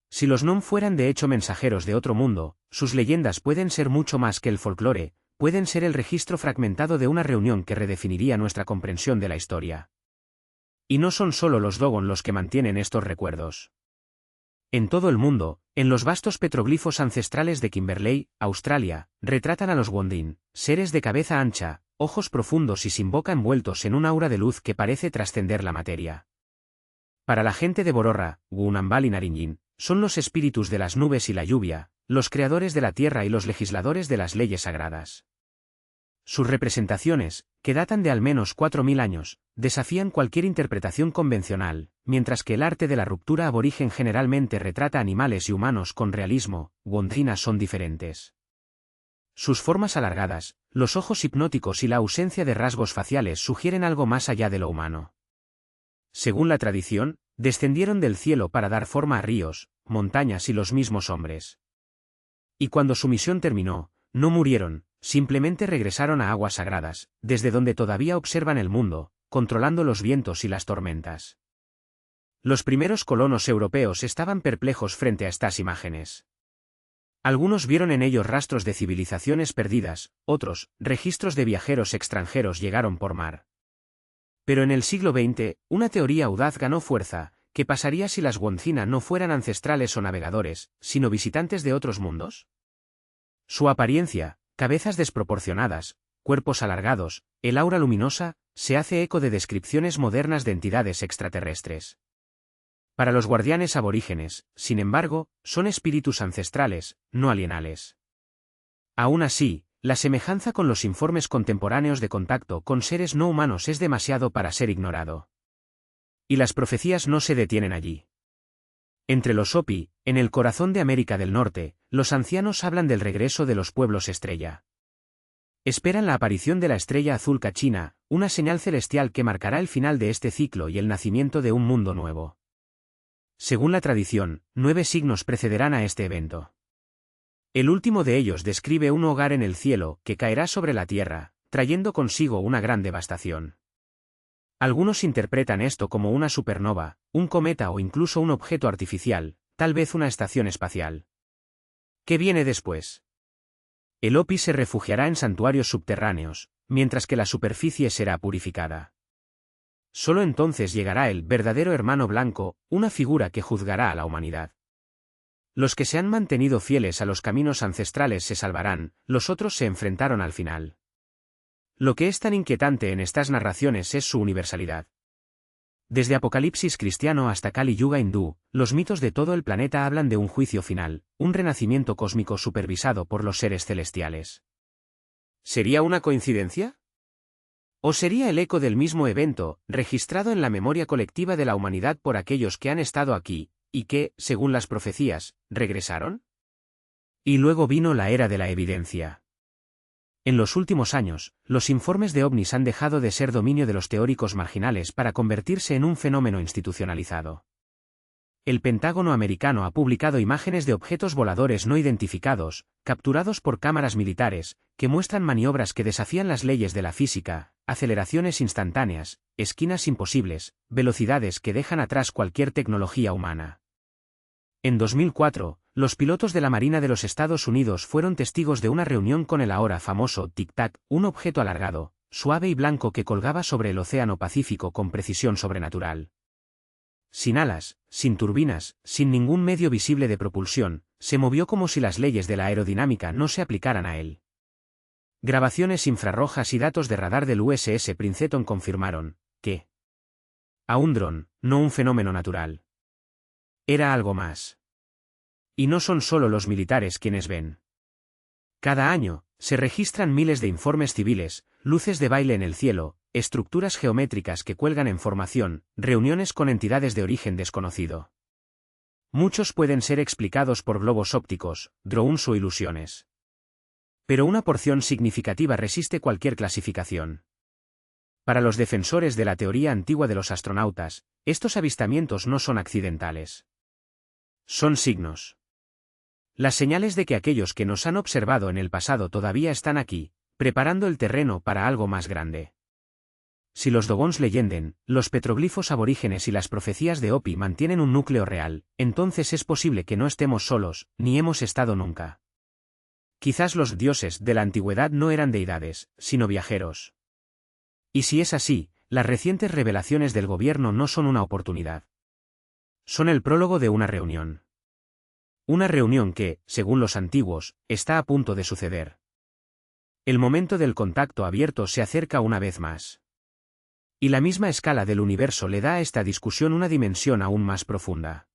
Si los Nom fueran de hecho mensajeros de otro mundo, sus leyendas pueden ser mucho más que el folclore, pueden ser el registro fragmentado de una reunión que redefiniría nuestra comprensión de la historia. Y no son solo los Dogon los que mantienen estos recuerdos. En todo el mundo, en los vastos petroglifos ancestrales de Kimberley, Australia, retratan a los Wondin, seres de cabeza ancha, ojos profundos y sin boca envueltos en un aura de luz que parece trascender la materia. Para la gente de Bororra, Gunambal y Nariñin, son los espíritus de las nubes y la lluvia, los creadores de la tierra y los legisladores de las leyes sagradas. Sus representaciones, que datan de al menos 4000 años, desafían cualquier interpretación convencional, mientras que el arte de la ruptura aborigen generalmente retrata animales y humanos con realismo, wondinas son diferentes. Sus formas alargadas, los ojos hipnóticos y la ausencia de rasgos faciales sugieren algo más allá de lo humano. Según la tradición, descendieron del cielo para dar forma a ríos, montañas y los mismos hombres. Y cuando su misión terminó, no murieron, simplemente regresaron a aguas sagradas, desde donde todavía observan el mundo, controlando los vientos y las tormentas. Los primeros colonos europeos estaban perplejos frente a estas imágenes. Algunos vieron en ellos rastros de civilizaciones perdidas, otros, registros de viajeros extranjeros llegaron por mar. Pero en el siglo XX, una teoría audaz ganó fuerza. ¿Qué pasaría si las Wondina no fueran ancestrales o navegadores, sino visitantes de otros mundos? Su apariencia, cabezas desproporcionadas, cuerpos alargados, el aura luminosa, se hace eco de descripciones modernas de entidades extraterrestres. Para los guardianes aborígenes, sin embargo, son espíritus ancestrales, no alienales. Aún así, la semejanza con los informes contemporáneos de contacto con seres no humanos es demasiado para ser ignorado. Y las profecías no se detienen allí. Entre los Hopi, en el corazón de América del Norte, los ancianos hablan del regreso de los pueblos estrella. Esperan la aparición de la estrella azul Kachina, una señal celestial que marcará el final de este ciclo y el nacimiento de un mundo nuevo. Según la tradición, 9 signos precederán a este evento. El último de ellos describe un hogar en el cielo que caerá sobre la tierra, trayendo consigo una gran devastación. Algunos interpretan esto como una supernova, un cometa o incluso un objeto artificial, tal vez una estación espacial. ¿Qué viene después? El Hopi se refugiará en santuarios subterráneos, mientras que la superficie será purificada. Solo entonces llegará el verdadero hermano blanco, una figura que juzgará a la humanidad. Los que se han mantenido fieles a los caminos ancestrales se salvarán, los otros se enfrentaron al final. Lo que es tan inquietante en estas narraciones es su universalidad. Desde Apocalipsis cristiano hasta Kali Yuga hindú, los mitos de todo el planeta hablan de un juicio final, un renacimiento cósmico supervisado por los seres celestiales. ¿Sería una coincidencia? ¿O sería el eco del mismo evento, registrado en la memoria colectiva de la humanidad por aquellos que han estado aquí, y que, según las profecías, regresaron? Y luego vino la era de la evidencia. En los últimos años, los informes de ovnis han dejado de ser dominio de los teóricos marginales para convertirse en un fenómeno institucionalizado. El Pentágono americano ha publicado imágenes de objetos voladores no identificados, capturados por cámaras militares, que muestran maniobras que desafían las leyes de la física, aceleraciones instantáneas, esquinas imposibles, velocidades que dejan atrás cualquier tecnología humana. En 2004, los pilotos de la Marina de los Estados Unidos fueron testigos de una reunión con el ahora famoso Tic Tac, un objeto alargado, suave y blanco que colgaba sobre el Océano Pacífico con precisión sobrenatural. Sin alas, sin turbinas, sin ningún medio visible de propulsión, se movió como si las leyes de la aerodinámica no se aplicaran a él. Grabaciones infrarrojas y datos de radar del USS Princeton confirmaron que a un dron, no un fenómeno natural. Era algo más. Y no son solo los militares quienes ven. Cada año, se registran miles de informes civiles, luces de baile en el cielo, estructuras geométricas que cuelgan en formación, reuniones con entidades de origen desconocido. Muchos pueden ser explicados por globos ópticos, drones o ilusiones. Pero una porción significativa resiste cualquier clasificación. Para los defensores de la teoría antigua de los astronautas, estos avistamientos no son accidentales. Son signos. Las señales de que aquellos que nos han observado en el pasado todavía están aquí, preparando el terreno para algo más grande. Si los Dogons leyenden, los petroglifos aborígenes y las profecías de Hopi mantienen un núcleo real, entonces es posible que no estemos solos, ni hemos estado nunca. Quizás los dioses de la antigüedad no eran deidades, sino viajeros. Y si es así, las recientes revelaciones del gobierno no son una oportunidad. Son el prólogo de una reunión. Una reunión que, según los antiguos, está a punto de suceder. El momento del contacto abierto se acerca una vez más. Y la misma escala del universo le da a esta discusión una dimensión aún más profunda.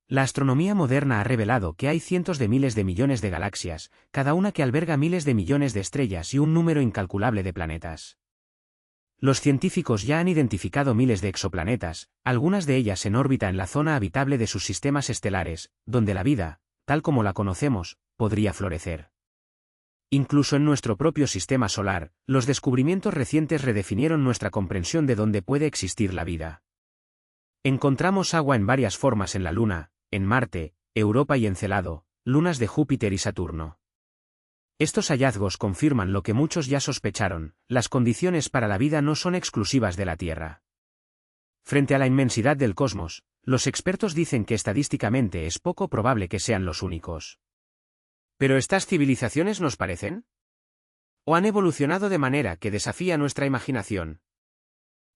La astronomía moderna ha revelado que hay cientos de miles de millones de galaxias, cada una que alberga miles de millones de estrellas y un número incalculable de planetas. Los científicos ya han identificado miles de exoplanetas, algunas de ellas en órbita en la zona habitable de sus sistemas estelares, donde la vida, tal como la conocemos, podría florecer. Incluso en nuestro propio sistema solar, los descubrimientos recientes redefinieron nuestra comprensión de dónde puede existir la vida. Encontramos agua en varias formas en la Luna, en Marte, Europa y Encelado, lunas de Júpiter y Saturno. Estos hallazgos confirman lo que muchos ya sospecharon: las condiciones para la vida no son exclusivas de la Tierra. Frente a la inmensidad del cosmos, los expertos dicen que estadísticamente es poco probable que sean los únicos. ¿Pero estas civilizaciones nos parecen? ¿O han evolucionado de manera que desafía nuestra imaginación?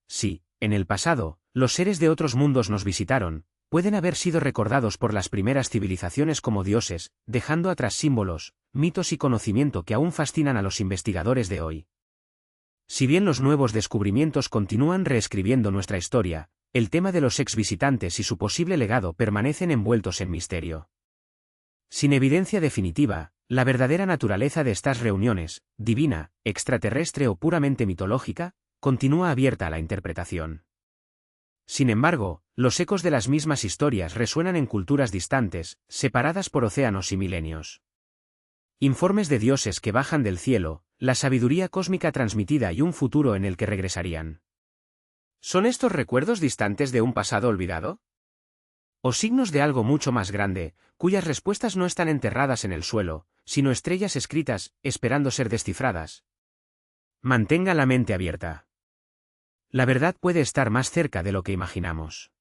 Sí, en el pasado, los seres de otros mundos nos visitaron, pueden haber sido recordados por las primeras civilizaciones como dioses, dejando atrás símbolos, mitos y conocimiento que aún fascinan a los investigadores de hoy. Si bien los nuevos descubrimientos continúan reescribiendo nuestra historia, el tema de los exvisitantes y su posible legado permanecen envueltos en misterio. Sin evidencia definitiva, la verdadera naturaleza de estas reuniones, divina, extraterrestre o puramente mitológica, continúa abierta a la interpretación. Sin embargo, los ecos de las mismas historias resuenan en culturas distantes, separadas por océanos y milenios. Informes de dioses que bajan del cielo, la sabiduría cósmica transmitida y un futuro en el que regresarían. ¿Son estos recuerdos distantes de un pasado olvidado? ¿O signos de algo mucho más grande, cuyas respuestas no están enterradas en el suelo, sino estrellas escritas, esperando ser descifradas? Mantenga la mente abierta. La verdad puede estar más cerca de lo que imaginamos.